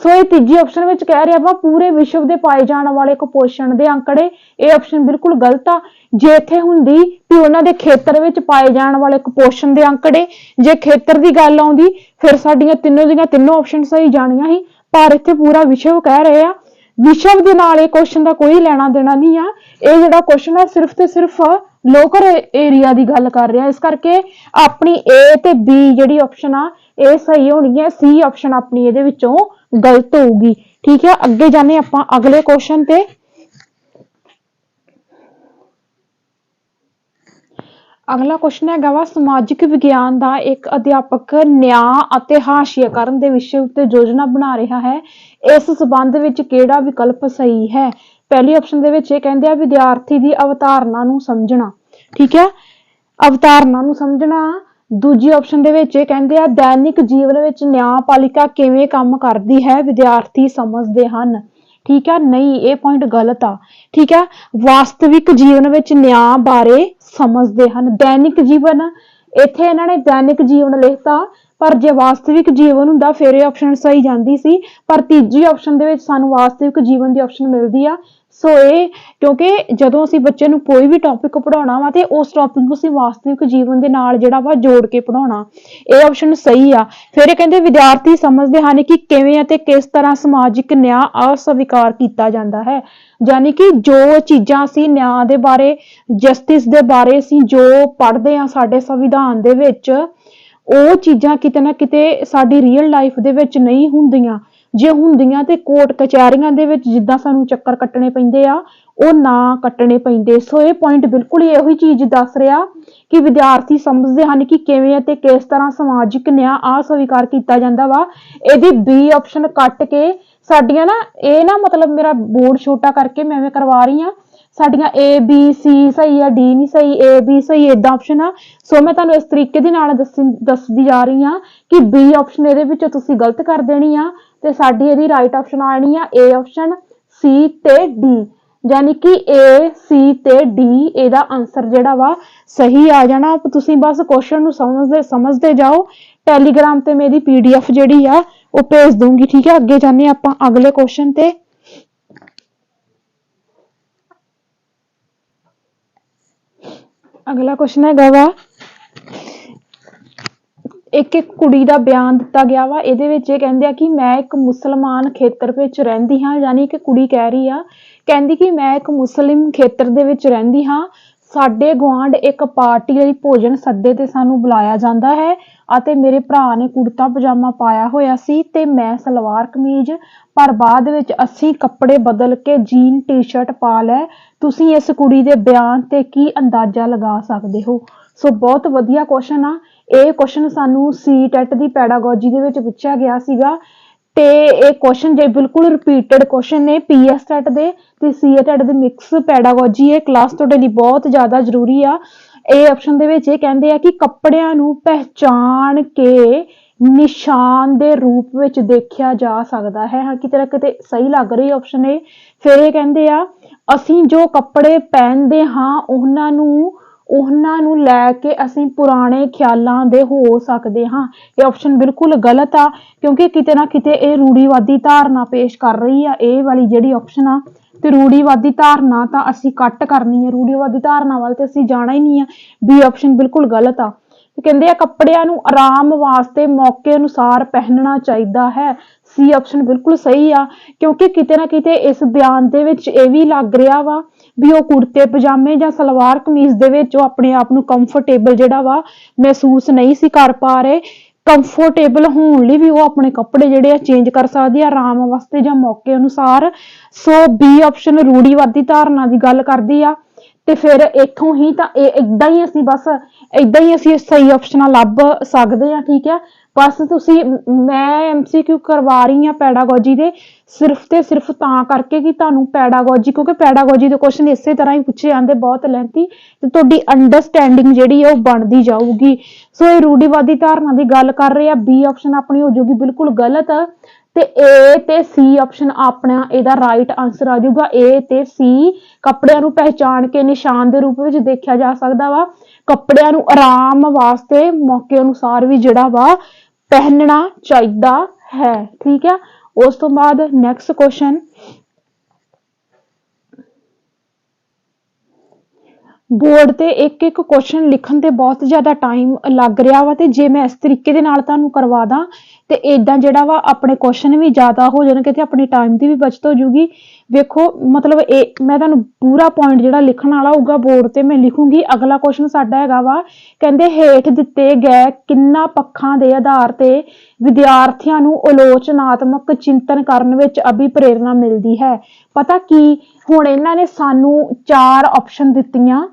ਸੋ ਇਹ ਤੀਜੀ ਆਪਸ਼ਨ ਵਿੱਚ ਕਹਿ ਰਿਹਾ ਵਾ ਪੂਰੇ ਵਿਸ਼ਵ ਦੇ ਪਾਏ ਜਾਣ ਵਾਲੇ ਕੁਪੋਸ਼ਣ ਦੇ ਅੰਕੜੇ। ਇਹ ਆਪਸ਼ਨ ਬਿਲਕੁਲ ਗਲਤ ਆ। ਜੇ ਇੱਥੇ ਹੁੰਦੀ ਕਿ ਉਹਨਾਂ ਦੇ ਖੇਤਰ ਵਿੱਚ ਪਾਏ ਜਾਣ ਵਾਲੇ ਕੁਪੋਸ਼ਣ ਦੇ ਅੰਕੜੇ, ਜੇ ਖੇਤਰ ਦੀ ਗੱਲ ਆਉਂਦੀ ਫਿਰ ਸਾਡੀਆਂ ਤਿੰਨੋਂ ਦੀਆਂ ਤਿੰਨੋਂ ਆਪਸ਼ਨ ਸਹੀ ਜਾਣੀਆਂ ਸੀ। ਪਰ ਇੱਥੇ ਪੂਰਾ ਵਿਸ਼ਵ ਕਹਿ ਰਹੇ ਆ। ਵਿਸ਼ਵ ਦੇ ਨਾਲ ਇਹ ਕੁਐਸਚਨ ਦਾ ਕੋਈ ਲੈਣਾ ਦੇਣਾ ਨਹੀਂ ਆ। ਇਹ ਜਿਹੜਾ ਕੁਐਸਚਨ ਆ ਸਿਰਫ ਤੇ ਸਿਰਫ ਲੋਕਲ ਏਰੀਆ ਦੀ ਗੱਲ ਕਰ ਰਿਹਾ। ਇਸ ਕਰਕੇ ਆਪਣੀ A ਤੇ B ਜਿਹੜੀ ਆਪਸ਼ਨ ਆ ਇਹ ਸਹੀ ਹੋਣੀ ਹੈ। C ਆਪਸ਼ਨ ਆਪਣੀ ਇਹਦੇ ਵਿੱਚੋਂ ਗਲਤ ਹੋਊਗੀ। ਠੀਕ ਹੈ, ਅੱਗੇ ਜਾਣੇ ਆਪਾਂ ਅਗਲੇ ਕੁਐਸਚਨ ਤੇ। ਅਗਲਾ ਕੁਐਸਚਨ ਹੈਗਾ ਵਾ ਸਮਾਜਿਕ ਵਿਗਿਆਨ ਦਾ ਇੱਕ ਅਧਿਆਪਕ ਨਿਆਂ ਅਤੇ ਹਾਸ਼ੀਆਕਰਨ ਦੇ ਵਿਸ਼ੇ ਉੱਤੇ ਯੋਜਨਾ ਬਣਾ ਰਿਹਾ ਹੈ। ਇਸ ਸਬੰਧ ਵਿੱਚ ਕਿਹੜਾ ਵਿਕਲਪ ਸਹੀ ਹੈ? ਪਹਿਲੀ ਆਪਸ਼ਨ ਦੇ ਵਿੱਚ ਇਹ ਕਹਿੰਦੇ ਆ ਵਿਦਿਆਰਥੀ ਦੀ ਅਵਧਾਰਨਾ ਨੂੰ ਸਮਝਣਾ। ਠੀਕ ਹੈ, ਅਵਧਾਰਨਾ ਨੂੰ ਸਮਝਣਾ। ਦੂਜੀ ਆਪਸ਼ਨ ਦੇ ਵਿੱਚ ਇਹ ਕਹਿੰਦੇ ਆ ਦੈਨਿਕ ਜੀਵਨ ਵਿੱਚ ਨਿਆਂਪਾਲਿਕਾ ਕਿਵੇਂ ਕੰਮ ਕਰਦੀ ਹੈ, ਵਿਦਿਆਰਥੀ ਸਮਝਦੇ ਹਨ। ਠੀਕ ਹੈ, ਨਹੀਂ, ਇਹ ਪੁਆਇੰਟ ਗਲਤ ਆ। ਠੀਕ ਹੈ, ਵਾਸਤਵਿਕ ਜੀਵਨ ਵਿੱਚ ਨਿਆਂ ਬਾਰੇ ਸਮਝਦੇ ਹਨ। ਦੈਨਿਕ ਜੀਵਨ, ਇੱਥੇ ਇਹਨਾਂ ਨੇ ਦੈਨਿਕ ਜੀਵਨ ਲਿਖਤਾ, ਪਰ ਜੇ ਵਾਸਤਵਿਕ ਜੀਵਨ ਹੁੰਦਾ ਫਿਰ ਇਹ ਆਪਸ਼ਨ ਸਹੀ ਜਾਂਦੀ ਸੀ। ਪਰ ਤੀਜੀ ਆਪਸ਼ਨ ਦੇ ਵਿੱਚ ਸਾਨੂੰ ਵਾਸਤਵਿਕ ਜੀਵਨ ਦੀ ਆਪਸ਼ਨ ਮਿਲਦੀ ਆ। ਸੋ ਇਹ ਕਿਉਂਕਿ ਜਦੋਂ ਅਸੀਂ ਬੱਚੇ ਨੂੰ ਕੋਈ ਵੀ ਟੌਪਿਕ ਪੜ੍ਹਾਉਣਾ ਵਾ ਤੇ ਉਸ ਟੌਪਿਕ ਨੂੰ ਅਸੀਂ ਵਾਸਤਵਿਕ ਜੀਵਨ ਦੇ ਨਾਲ ਜਿਹੜਾ ਵਾ ਜੋੜ ਕੇ ਪੜ੍ਹਾਉਣਾ। ਇਹ ਆਪਸ਼ਨ ਸਹੀ ਆ। ਫਿਰ ਇਹ ਕਹਿੰਦੇ ਵਿਦਿਆਰਥੀ ਸਮਝਦੇ ਹਨ ਕਿ ਕਿਵੇਂ ਅਤੇ ਕਿਸ ਤਰ੍ਹਾਂ ਸਮਾਜਿਕ ਨਿਆਂ ਅਸਵੀਕਾਰ ਕੀਤਾ ਜਾਂਦਾ ਹੈ। ਯਾਨੀ ਕਿ ਜੋ ਚੀਜ਼ਾਂ ਅਸੀਂ ਨਿਆਂ ਦੇ ਬਾਰੇ, ਜਸਟਿਸ ਦੇ ਬਾਰੇ ਅਸੀਂ ਜੋ ਪੜ੍ਹਦੇ ਹਾਂ ਸਾਡੇ ਸੰਵਿਧਾਨ ਦੇ ਵਿੱਚ, ਉਹ ਚੀਜ਼ਾਂ ਕਿਤੇ ਨਾ ਕਿਤੇ ਸਾਡੀ ਰੀਅਲ ਲਾਈਫ ਦੇ ਵਿੱਚ ਨਹੀਂ ਹੁੰਦੀਆਂ। ਜੇ ਹੁੰਦੀਆਂ ਤੇ ਕੋਰਟ ਕਚਹਿਰੀਆਂ ਦੇ ਵਿੱਚ ਜਿੱਦਾਂ ਸਾਨੂੰ ਚੱਕਰ ਕੱਟਣੇ ਪੈਂਦੇ ਆ ਉਹ ਨਾ ਕੱਟਣੇ ਪੈਂਦੇ। ਸੋ ਇਹ ਪੁਆਇੰਟ ਬਿਲਕੁਲ ਇਹੋ ਹੀ ਚੀਜ਼ ਦੱਸ ਰਿਹਾ ਕਿ ਵਿਦਿਆਰਥੀ ਸਮਝਦੇ ਹਨ ਕਿ ਕਿਵੇਂ ਅਤੇ ਕਿਸ ਤਰ੍ਹਾਂ ਸਮਾਜਿਕ ਨਿਆਂ ਅਸਵੀਕਾਰ ਕੀਤਾ ਜਾਂਦਾ ਵਾ। ਇਹਦੀ B ਆਪਸ਼ਨ ਕੱਟ ਕੇ ਸਾਡੀਆਂ ਨਾ, ਇਹ ਨਾ ਮਤਲਬ ਮੇਰਾ ਬੋਰਡ ਛੋਟਾ ਕਰਕੇ ਮੈਂ ਐਵੇਂ ਕਰਵਾ ਰਹੀ ਹਾਂ, ਸਾਡੀਆਂ A B C ਸਹੀ ਆ, D ਨਹੀਂ ਸਹੀ, A B ਸਹੀ, ਏਦਾਂ ਆਪਸ਼ਨ ਆ। ਸੋ ਮੈਂ ਤੁਹਾਨੂੰ ਇਸ ਤਰੀਕੇ ਦੇ ਨਾਲ ਦੱਸਦੀ ਜਾ ਰਹੀ ਹਾਂ ਕਿ B ਆਪਸ਼ਨ ਇਹਦੇ ਵਿੱਚ ਤੁਸੀਂ ਗਲਤ ਕਰ ਦੇਣੀ ਆ ਤੇ ਸਾਡੀ ਇਹਦੀ ਰਾਈਟ ਆਪਸ਼ਨ ਆਣੀ ਆ A ਆਪਸ਼ਨ, C ਤੇ D। ਯਾਨੀ ਕਿ A C ਤੇ D ਇਹਦਾ ਆਨਸਰ ਜਿਹੜਾ ਵਾ ਸਹੀ ਆ ਜਾਣਾ। ਤੁਸੀਂ ਬਸ ਕੁਐਸਚਨ ਨੂੰ ਸਮਝਦੇ ਜਾਓ। ਟੈਲੀਗ੍ਰਾਮ ਤੇ ਮੇਰੀ PDF ਜਿਹੜੀ ਆ ਉਹ ਭੇਜ ਦੂੰਗੀ। ਠੀਕ ਹੈ, ਅੱਗੇ ਜਾਣੇ ਆਪਾਂ ਅਗਲੇ ਕੁਐਸਚਨ ਤੇ। ਅਗਲਾ ਕੁਐਸਚਨ ਹੈਗਾ ਵਾ ਇੱਕ ਕੁੜੀ ਦਾ ਬਿਆਨ ਦਿੱਤਾ ਗਿਆ ਵਾ। ਇਹਦੇ ਵਿੱਚ ਇਹ ਕਹਿੰਦੇ ਆ ਕਿ ਮੈਂ ਇੱਕ ਮੁਸਲਮਾਨ ਖੇਤਰ ਵਿੱਚ ਰਹਿੰਦੀ ਹਾਂ। ਯਾਨੀ ਕਿ ਕੁੜੀ ਕਹਿ ਰਹੀ ਆ, ਕਹਿੰਦੀ ਕਿ ਮੈਂ ਇੱਕ ਮੁਸਲਿਮ ਖੇਤਰ ਦੇ ਵਿੱਚ ਰਹਿੰਦੀ ਹਾਂ। ਸਾਡੇ ਗੁਆਂਢ ਇੱਕ ਪਾਰਟੀ ਲਈ ਭੋਜਨ ਸੱਦੇ ਤੇ ਸਾਨੂੰ ਬੁਲਾਇਆ ਜਾਂਦਾ ਹੈ ਅਤੇ ਮੇਰੇ ਭਰਾ ਨੇ ਕੁੜਤਾ ਪਜਾਮਾ ਪਾਇਆ ਹੋਇਆ ਸੀ ਤੇ ਮੈਂ ਸਲਵਾਰ ਕਮੀਜ਼, ਪਰ ਬਾਅਦ ਵਿੱਚ ਅਸੀਂ ਕੱਪੜੇ ਬਦਲ ਕੇ ਜੀਨ ਟੀ-ਸ਼ਰਟ ਪਾ ਲਏ। ਤੁਸੀਂ ਇਸ ਕੁੜੀ ਦੇ ਬਿਆਨ ਤੇ ਕੀ ਅੰਦਾਜ਼ਾ ਲਗਾ ਸਕਦੇ ਹੋ? ਸੋ ਬਹੁਤ ਵਧੀਆ ਕੁਐਸਚਨ ਆ। ਇਹ ਕੁਐਸਚਨ ਸਾਨੂੰ CTET ਦੀ ਪੈਡਾਗੋਜੀ ਦੇ ਵਿੱਚ ਪੁੱਛਿਆ ਗਿਆ ਸੀਗਾ ਤੇ ਇਹ ਕੁਐਸਚਨ ਜੇ ਬਿਲਕੁਲ ਰਿਪੀਟਡ ਕੁਐਸਚਨ ਨੇ PSTET ਦੇ ਤੇ CTET ਦੇ ਮਿਕਸ ਪੈਡਾਗੋਜੀ। ਇਹ ਕਲਾਸ ਤੁਹਾਡੇ ਲਈ ਬਹੁਤ ਜ਼ਿਆਦਾ ਜ਼ਰੂਰੀ ਆ। ਇਹ ਆਪਸ਼ਨ ਦੇ ਵਿੱਚ ਇਹ ਕਹਿੰਦੇ ਆ ਕਿ ਕੱਪੜਿਆਂ ਨੂੰ ਪਹਿਚਾਣ ਕੇ ਨਿਸ਼ਾਨ ਦੇ ਰੂਪ ਵਿੱਚ ਦੇਖਿਆ ਜਾ ਸਕਦਾ ਹੈ। ਹਾਂ, ਕਿਤੇ ਨਾ ਕਿਤੇ ਸਹੀ ਲੱਗ ਰਹੀ ਆਪਸ਼ਨ ਇਹ। ਫਿਰ ਇਹ ਕਹਿੰਦੇ ਆ ਅਸੀਂ ਜੋ ਕੱਪੜੇ ਪਹਿਨਦੇ ਹਾਂ ਉਹਨਾਂ ਨੂੰ ਲੈ ਕੇ ਅਸੀਂ ਪੁਰਾਣੇ ਖਿਆਲਾਂ ਦੇ ਹੋ ਸਕਦੇ ਹਾਂ। ਇਹ ਆਪਸ਼ਨ ਬਿਲਕੁਲ ਗਲਤ ਆ ਕਿਉਂਕਿ ਕਿਤੇ ਨਾ ਕਿਤੇ ਇਹ ਰੂੜੀਵਾਦੀ ਧਾਰਨਾ ਪੇਸ਼ ਕਰ ਰਹੀ ਆ। ਇਹ ਵਾਲੀ ਜਿਹੜੀ ਆਪਸ਼ਨ ਆ ਤੇ ਰੂੜੀਵਾਦੀ ਧਾਰਨਾ ਤਾਂ ਅਸੀਂ ਕੱਟ ਕਰਨੀ ਹੈ। ਰੂੜੀਵਾਦੀ ਧਾਰਨਾ ਵੱਲ ਤੇ ਅਸੀਂ ਜਾਣਾ ਹੀ ਨਹੀਂ ਆ। B ਆਪਸ਼ਨ ਬਿਲਕੁਲ ਗਲਤ ਆ। ਕਹਿੰਦੇ ਆ ਕੱਪੜਿਆਂ ਨੂੰ ਆਰਾਮ ਵਾਸਤੇ ਮੌਕੇ ਅਨੁਸਾਰ ਪਹਿਨਣਾ ਚਾਹੀਦਾ ਹੈ। C ਆਪਸ਼ਨ ਬਿਲਕੁਲ ਸਹੀ ਆ ਕਿਉਂਕਿ ਕਿਤੇ ਨਾ ਕਿਤੇ ਇਸ ਬਿਆਨ ਦੇ ਵਿੱਚ ਇਹ ਵੀ ਲੱਗ ਰਿਹਾ ਵਾ ਵੀ ਉਹ ਕੁੜਤੇ ਪਜਾਮੇ ਜਾਂ ਸਲਵਾਰ ਕਮੀਜ਼ ਦੇ ਵਿੱਚ ਉਹ ਆਪਣੇ ਆਪ ਨੂੰ ਕੰਫਰਟੇਬਲ ਜਿਹੜਾ ਵਾ ਮਹਿਸੂਸ ਨਹੀਂ ਸੀ ਕਰ ਪਾ ਰਹੇ। ਕੰਫਰਟੇਬਲ ਹੋਣ ਲਈ ਵੀ ਉਹ ਆਪਣੇ ਕੱਪੜੇ ਜਿਹੜੇ ਆ ਚੇਂਜ ਕਰ ਸਕਦੀ ਆ ਆਰਾਮ ਵਾਸਤੇ ਜਾਂ ਮੌਕੇ ਅਨੁਸਾਰ। ਸੋ ਬੀ ਆਪਸ਼ਨ ਰੂੜੀਵਾਦੀ ਧਾਰਨਾ ਦੀ ਗੱਲ ਕਰਦੀ ਆ। ਤੇ ਫਿਰ ਇੱਥੋਂ ਹੀ ਤਾਂ ਏਦਾਂ ਹੀ ਅਸੀਂ ਸਹੀ ਆਪਸ਼ਨਾਂ ਲੱਭ ਸਕਦੇ ਆ। ਠੀਕ ਹੈ, ਬਸ ਤੁਸੀਂ ਮੈਂ MCQ ਕਰਵਾ ਰਹੀ ਹਾਂ ਪੈਡਾਗੋਜੀ ਦੇ ਸਿਰਫ ਤੇ ਸਿਰਫ ਤਾਂ ਕਰਕੇ ਕਿ ਤੁਹਾਨੂੰ ਪੈਡਾਗੋਜੀ, ਕਿਉਂਕਿ ਪੈਡਾਗੋਜੀ ਦੇ ਕੁਐਸਚਨ ਇਸੇ ਤਰ੍ਹਾਂ ਹੀ ਪੁੱਛੇ ਜਾਂਦੇ ਬਹੁਤ ਲੈਂਥੀ, ਤੇ ਤੁਹਾਡੀ ਅੰਡਰਸਟੈਂਡਿੰਗ ਜਿਹੜੀ ਆ ਉਹ ਬਣਦੀ ਜਾਊਗੀ। ਸੋ ਇਹ ਰੂੜੀਵਾਦੀ ਧਾਰਨਾ ਦੀ ਗੱਲ ਕਰ ਰਹੇ ਆ। ਬੀ ਆਪਸ਼ਨ ਆਪਣੀ ਹੋ ਜਾਊਗੀ ਬਿਲਕੁਲ ਗਲਤ, ਤੇ A ਤੇ C ਆਪਸ਼ਨ ਆਪਣਾ ਇਹਦਾ ਰਾਈਟ ਆਂਸਰ ਆ ਜਾਊਗਾ। A ਤੇ C ਕੱਪੜਿਆਂ ਨੂੰ ਪਹਿਚਾਣ ਕੇ ਨਿਸ਼ਾਨ ਦੇ ਰੂਪ ਵਿੱਚ ਦੇਖਿਆ ਜਾ ਸਕਦਾ ਵਾ। ਕੱਪੜਿਆਂ ਨੂੰ ਆਰਾਮ ਵਾਸਤੇ ਮੌਕੇ ਅਨੁਸਾਰ ਵੀ ਜਿਹੜਾ ਵਾ ਪਹਿਨਣਾ ਚਾਹੀਦਾ ਹੈ। ਠੀਕ ਹੈ, ਉਸ ਤੋਂ ਬਾਅਦ ਨੈਕਸਟ ਕੁਐਸਚਨ, ਬੋਰਡ ਤੇ ਇੱਕ ਇੱਕ ਕੁਐਸਚਨ ਲਿਖਣ ਤੇ ਬਹੁਤ ਜ਼ਿਆਦਾ ਟਾਈਮ ਲੱਗ ਰਿਹਾ ਵਾ, ਤੇ ਜੇ ਮੈਂ ਇਸ ਤਰੀਕੇ ਦੇ ਨਾਲ ਤੁਹਾਨੂੰ ਕਰਵਾ ਦਾਂ ਤੇ ਇਦਾਂ ਜਿਹੜਾ ਵਾ ਆਪਣੇ ਕੁਐਸਚਨ ਵੀ ਜ਼ਿਆਦਾ ਹੋ ਜਾਣਗੇ ਤੇ ਆਪਣੀ ਟਾਈਮ ਦੀ ਵੀ ਬਚਤ ਹੋ ਜੂਗੀ। ਵੇਖੋ ਮਤਲਬ ਇਹ ਮੈਂ ਤੁਹਾਨੂੰ ਪੂਰਾ ਪੁਆਇੰਟ ਜਿਹੜਾ ਲਿਖਣ ਵਾਲਾ ਹੋਊਗਾ ਬੋਰਡ ਤੇ ਮੈਂ ਲਿਖੂੰਗੀ। ਅਗਲਾ ਕੁਐਸਚਨ ਸਾਡਾ ਹੈਗਾ ਵਾ, ਕਹਿੰਦੇ ਹੇਠ ਦਿੱਤੇ ਗਏ ਕਿੰਨਾਂ ਪੱਖਾਂ ਦੇ ਆਧਾਰ ਤੇ ਵਿਦਿਆਰਥੀਆਂ ਨੂੰ ਆਲੋਚਨਾਤਮਕ ਚਿੰਤਨ ਕਰਨ ਵਿੱਚ ਅਭਿਪ੍ਰੇਰਨਾ ਮਿਲਦੀ ਹੈ। ਪਤਾ ਕੀ, ਹੁਣ ਇਹਨਾਂ ਨੇ ਸਾਨੂੰ 4 ਆਪਸ਼ਨ ਦਿੱਤੀਆਂ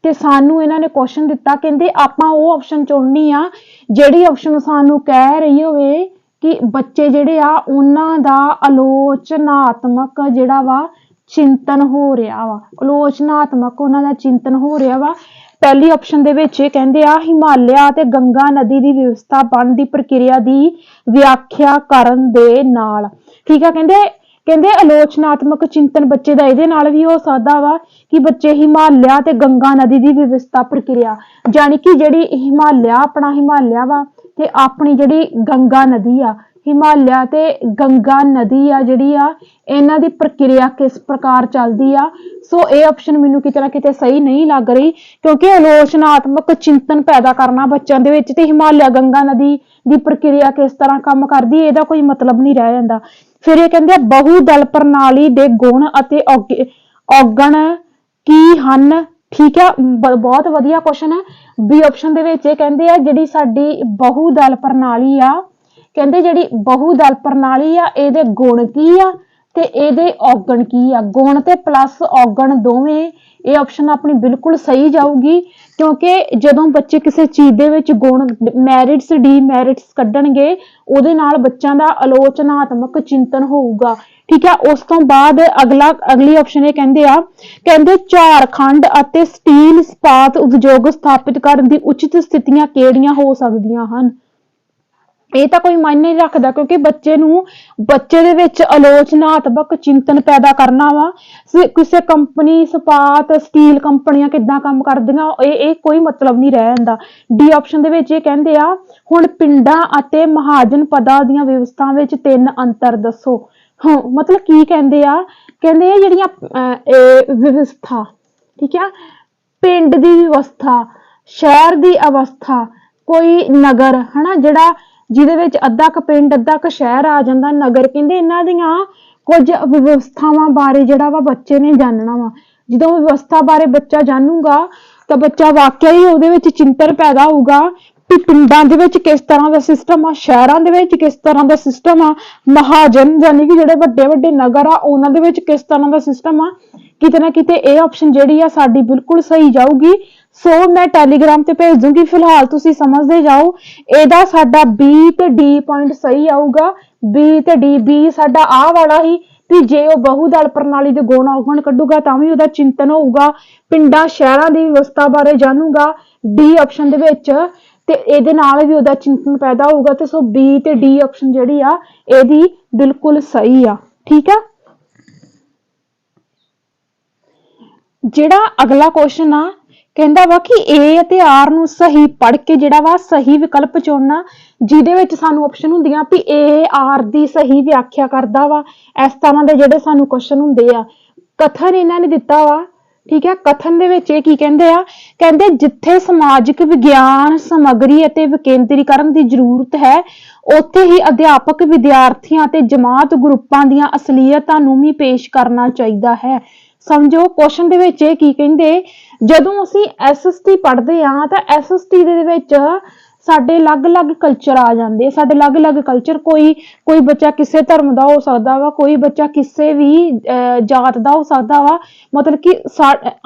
ਤੇ ਸਾਨੂੰ ਇਹਨਾਂ ਨੇ ਕੁਐਸਚਨ ਦਿੱਤਾ, ਕਹਿੰਦੇ ਆਪਾਂ ਉਹ ਆਪਸ਼ਨ ਚੁਣਨੀ ਆ ਜਿਹੜੀ ਆਪਸ਼ਨ ਸਾਨੂੰ ਕਹਿ ਰਹੀ ਹੋਵੇ ਕਿ ਬੱਚੇ ਜਿਹੜੇ ਆ ਉਹਨਾਂ ਦਾ ਆਲੋਚਨਾਤਮਕ ਜਿਹੜਾ ਵਾ ਚਿੰਤਨ ਹੋ ਰਿਹਾ ਵਾ, ਆਲੋਚਨਾਤਮਕ ਉਹਨਾਂ ਦਾ ਚਿੰਤਨ ਹੋ ਰਿਹਾ ਵਾ। ਪਹਿਲੀ ਆਪਸ਼ਨ ਦੇ ਵਿੱਚ ਇਹ ਕਹਿੰਦੇ ਆ ਹਿਮਾਲਿਆ ਤੇ ਗੰਗਾ ਨਦੀ ਦੀ ਵਿਵਸਥਾ ਬਣਨ ਦੀ ਪ੍ਰਕਿਰਿਆ ਦੀ ਵਿਆਖਿਆ ਕਰਨ ਦੇ ਨਾਲ। ਠੀਕ ਆ, ਕਹਿੰਦੇ ਆਲੋਚਨਾਤਮਕ ਚਿੰਤਨ ਬੱਚੇ ਦਾ ਇਹਦੇ ਨਾਲ ਵੀ ਹੋ ਸਕਦਾ ਵਾ ਕਿ ਬੱਚੇ ਹਿਮਾਲਿਆ ਤੇ ਗੰਗਾ ਨਦੀ ਦੀ ਵਿਵਸਥਾ ਪ੍ਰਕਿਰਿਆ, ਜਾਣੀ ਕਿ ਜਿਹੜੀ ਆਪਣਾ ਹਿਮਾਲਿਆ ਵਾ ਤੇ ਆਪਣੀ ਜਿਹੜੀ ਗੰਗਾ ਨਦੀ ਆ, ਹਿਮਾਲਿਆ ਤੇ ਗੰਗਾ ਨਦੀ ਆ ਜਿਹੜੀ ਆ ਇਹਨਾਂ ਦੀ ਪ੍ਰਕਿਰਿਆ ਕਿਸ ਪ੍ਰਕਾਰ ਚੱਲਦੀ ਆ। ਸੋ ਇਹ ਆਪਸ਼ਨ ਮੈਨੂੰ ਕਿਤੇ ਨਾ ਕਿਤੇ ਸਹੀ ਨਹੀਂ ਲੱਗ ਰਹੀ, ਕਿਉਂਕਿ ਆਲੋਚਨਾਤਮਕ ਚਿੰਤਨ ਪੈਦਾ ਕਰਨਾ ਬੱਚਿਆਂ ਦੇ ਵਿੱਚ ਤੇ ਹਿਮਾਲਿਆ ਗੰਗਾ ਨਦੀ ਦੀ ਪ੍ਰਕਿਰਿਆ ਕਿਸ ਤਰ੍ਹਾਂ ਕੰਮ ਕਰਦੀ ਇਹਦਾ ਕੋਈ ਮਤਲਬ ਨਹੀਂ ਰਹਿ ਜਾਂਦਾ। ਫਿਰ ਇਹ ਕਹਿੰਦੇ ਬਹੁ ਦਲ ਪ੍ਰਣਾਲੀ ਦੇ ਗੁਣ ਅਤੇ ਔਗਣ ਕੀ ਹਨ। ਠੀਕ ਹੈ, ਬਹੁਤ ਵਧੀਆ ਕੁਐਸਚਨ ਹੈ। ਬੀ ਆਪਸ਼ਨ ਦੇ ਵਿੱਚ ਇਹ ਕਹਿੰਦੇ ਆ ਜਿਹੜੀ ਸਾਡੀ ਬਹੁ ਦਲ ਪ੍ਰਣਾਲੀ ਆ, ਕਹਿੰਦੇ ਜਿਹੜੀ ਬਹੁ ਦਲ ਪ੍ਰਣਾਲੀ ਆ ਇਹਦੇ ਗੁਣ ਕੀ ਆ ਤੇ ਇਹਦੇ ਔਗਣ ਕੀ ਆ। ਗੁਣ ਤੇ ਪਲੱਸ ਔਗਣ ਦੋਵੇਂ, ਇਹ ਆਪਸ਼ਨ ਆਪਣੀ ਬਿਲਕੁਲ ਸਹੀ ਜਾਊਗੀ, ਕਿਉਂਕਿ ਜਦੋਂ ਬੱਚੇ ਕਿਸੇ ਚੀਜ਼ ਦੇ ਵਿੱਚ ਗੁਣ ਮੈਰਿਟਸ ਡੀਮੈਰਿਟਸ ਕੱਢਣਗੇ ਉਹਦੇ ਨਾਲ ਬੱਚਿਆਂ ਦਾ ਆਲੋਚਨਾਤਮਕ ਚਿੰਤਨ ਹੋਊਗਾ। ਠੀਕ ਹੈ, ਉਸ ਤੋਂ ਬਾਅਦ ਅਗਲੀ ਆਪਸ਼ਨ ਇਹ ਕਹਿੰਦੇ ਝਾਰਖੰਡ ਅਤੇ ਸਟੀਲ ਇਸਪਾਤ ਉਦਯੋਗ ਸਥਾਪਿਤ ਕਰਨ ਦੀ ਉਚਿਤ ਸਥਿਤੀਆਂ ਕਿਹੜੀਆਂ ਹੋ ਸਕਦੀਆਂ ਹਨ। ਇਹ ਤਾਂ ਕੋਈ ਮਾਇਨੇ ਨਹੀਂ ਰੱਖਦਾ, ਕਿਉਂਕਿ ਬੱਚੇ ਦੇ ਵਿੱਚ ਆਲੋਚਨਾਤਮਕ ਚਿੰਤਨ ਪੈਦਾ ਕਰਨਾ ਵਾ। ਕਿਸੇ ਕੰਪਨੀ ਇਸਪਾਤ ਸਟੀਲ ਕੰਪਨੀਆਂ ਕਿੱਦਾਂ ਕੰਮ ਕਰਦੀਆਂ ਇਹ ਕੋਈ ਮਤਲਬ ਨਹੀਂ ਰਹਿ ਜਾਂਦਾ। ਡੀ ਆਪਸ਼ਨ ਦੇ ਵਿੱਚ ਇਹ ਕਹਿੰਦੇ ਆ ਹੁਣ ਪਿੰਡਾਂ ਅਤੇ ਮਹਾਜਨ ਪਦਾਂ ਦੀਆਂ ਵਿਵਸਥਾ ਵਿੱਚ 3 ਅੰਤਰ ਦੱਸੋ। ਹਾਂ, ਮਤਲਬ ਕੀ ਕਹਿੰਦੇ ਆ ਜਿਹੜੀਆਂ ਵਿਵਸਥਾ, ਠੀਕ ਆ, ਪਿੰਡ ਦੀ ਵਿਵਸਥਾ, ਸ਼ਹਿਰ ਦੀ ਅਵਸਥਾ, ਕੋਈ ਨਗਰ ਹਨਾ ਜਿਹੜਾ ਜਿਹਦੇ ਵਿੱਚ ਅੱਧਾ ਕ ਪਿੰਡ ਅੱਧਾ ਕ ਸ਼ਹਿਰ ਆ ਜਾਂਦਾ ਨਗਰ, ਕਹਿੰਦੇ ਇਹਨਾਂ ਦੀਆਂ ਕੁਝ ਵਿਵਸਥਾਵਾਂ ਬਾਰੇ ਜਿਹੜਾ ਵਾ ਬੱਚੇ ਨੇ ਜਾਣਨਾ ਵਾ। ਜਦੋਂ ਵਿਵਸਥਾ ਬਾਰੇ ਬੱਚਾ ਜਾਣੂਗਾ ਤਾਂ ਬੱਚਾ ਵਾਕਿਆ ਹੀ ਉਹਦੇ ਵਿੱਚ ਚਿੰਤਨ ਪੈਦਾ ਹੋਊਗਾ ਕਿ ਪਿੰਡਾਂ ਦੇ ਵਿੱਚ ਕਿਸ ਤਰ੍ਹਾਂ ਦਾ ਸਿਸਟਮ ਆ, ਸ਼ਹਿਰਾਂ ਦੇ ਵਿੱਚ ਕਿਸ ਤਰ੍ਹਾਂ ਦਾ ਸਿਸਟਮ ਆ, ਮਹਾਜਨ ਯਾਨੀ ਕਿ ਜਿਹੜੇ ਵੱਡੇ ਨਗਰ ਆ ਉਹਨਾਂ ਦੇ ਵਿੱਚ ਕਿਸ ਤਰ੍ਹਾਂ ਦਾ ਸਿਸਟਮ ਆ। ਕਿਤੇ ਨਾ ਕਿਤੇ ਇਹ ਆਪਸ਼ਨ ਜਿਹੜੀ ਆ ਸਾਡੀ ਬਿਲਕੁਲ ਸਹੀ ਜਾਊਗੀ। ਸੋ ਮੈਂ ਟੈਲੀਗ੍ਰਾਮ ਤੇ ਭੇਜ ਦੂੰਗੀ, ਫਿਲਹਾਲ ਤੁਸੀਂ ਸਮਝਦੇ ਜਾਓ। ਇਹਦਾ ਸਾਡਾ B ਤੇ D ਪੁਆਇੰਟ ਸਹੀ ਆਊਗਾ। B ਤੇ D, B ਸਾਡਾ ਆਹ ਵਾਲਾ ਹੀ ਵੀ ਜੇ ਉਹ ਬਹੁ ਦਲ ਪ੍ਰਣਾਲੀ ਦੇ ਗੁਣ ਔਗਣ ਕੱਢੂਗਾ ਤਾਂ ਵੀ ਉਹਦਾ ਚਿੰਤਨ ਹੋਊਗਾ, ਪਿੰਡਾਂ ਸ਼ਹਿਰਾਂ ਦੀ ਵਿਵਸਥਾ ਬਾਰੇ ਜਾਣੂਗਾ D ਆਪਸ਼ਨ ਦੇ ਵਿੱਚ ਤੇ ਇਹਦੇ ਨਾਲ ਵੀ ਉਹਦਾ ਚਿੰਤਨ ਪੈਦਾ ਹੋਊਗਾ। ਤੇ ਸੋ B ਤੇ D ਆਪਸ਼ਨ ਜਿਹੜੀ ਆ ਇਹਦੀ ਬਿਲਕੁਲ ਸਹੀ ਆ। ਠੀਕ ਆ, ਜਿਹੜਾ ਅਗਲਾ ਕੁਐਸਚਨ ਆ ਕਹਿੰਦਾ ਵਾ ਕਿ A ਅਤੇ R ਨੂੰ ਸਹੀ ਪੜ੍ਹ ਕੇ ਜਿਹੜਾ ਵਾ ਸਹੀ ਵਿਕਲਪ ਚੁਣਨਾ, ਜਿਹਦੇ ਵਿੱਚ ਸਾਨੂੰ ਆਪਸ਼ਨ ਹੁੰਦੀਆਂ ਵੀ A R ਦੀ ਸਹੀ ਵਿਆਖਿਆ ਕਰਦਾ ਵਾ। ਇਸ ਤਰ੍ਹਾਂ ਦੇ ਜਿਹੜੇ ਸਾਨੂੰ ਕੁਐਸਚਨ ਹੁੰਦੇ ਆ। ਕਥਨ ਇਹਨਾਂ ਨੇ ਦਿੱਤਾ ਵਾ, ਠੀਕ ਹੈ। ਕਥਨ ਦੇ ਵਿੱਚ ਇਹ ਕੀ ਕਹਿੰਦੇ ਜਿੱਥੇ ਸਮਾਜਿਕ ਵਿਗਿਆਨ ਸਮੱਗਰੀ ਅਤੇ ਵਿਕੇਂਦਰੀਕਰਨ ਦੀ ਜ਼ਰੂਰਤ ਹੈ ਉੱਥੇ ਹੀ ਅਧਿਆਪਕ ਵਿਦਿਆਰਥੀਆਂ ਅਤੇ ਜਮਾਤ ਗਰੁੱਪਾਂ ਦੀਆਂ ਅਸਲੀਅਤਾਂ ਨੂੰ ਵੀ ਪੇਸ਼ ਕਰਨਾ ਚਾਹੀਦਾ ਹੈ। ਸਮਝੋ ਕੁਐਸਚਨ ਦੇ ਵਿੱਚ ਇਹ ਕੀ ਕਹਿੰਦੇ, ਜਦੋਂ ਅਸੀਂ ਐਸਐਸਟੀ ਪੜ੍ਹਦੇ ਆ ਤਾਂ ਐਸਐਸਟੀ ਦੇ ਵਿੱਚ ਸਾਡੇ ਅਲੱਗ-ਅਲੱਗ ਕਲਚਰ ਆ ਜਾਂਦੇ, ਸਾਡੇ ਅਲੱਗ-ਅਲੱਗ ਕਲਚਰ, ਕੋਈ ਬੱਚਾ ਕਿਸੇ ਧਰਮ ਦਾ ਹੋ ਸਕਦਾ ਵਾ, ਕੋਈ ਬੱਚਾ ਕਿਸੇ ਵੀ ਜਾਤ ਦਾ ਹੋ ਸਕਦਾ ਵਾ, ਮਤਲਬ ਕਿ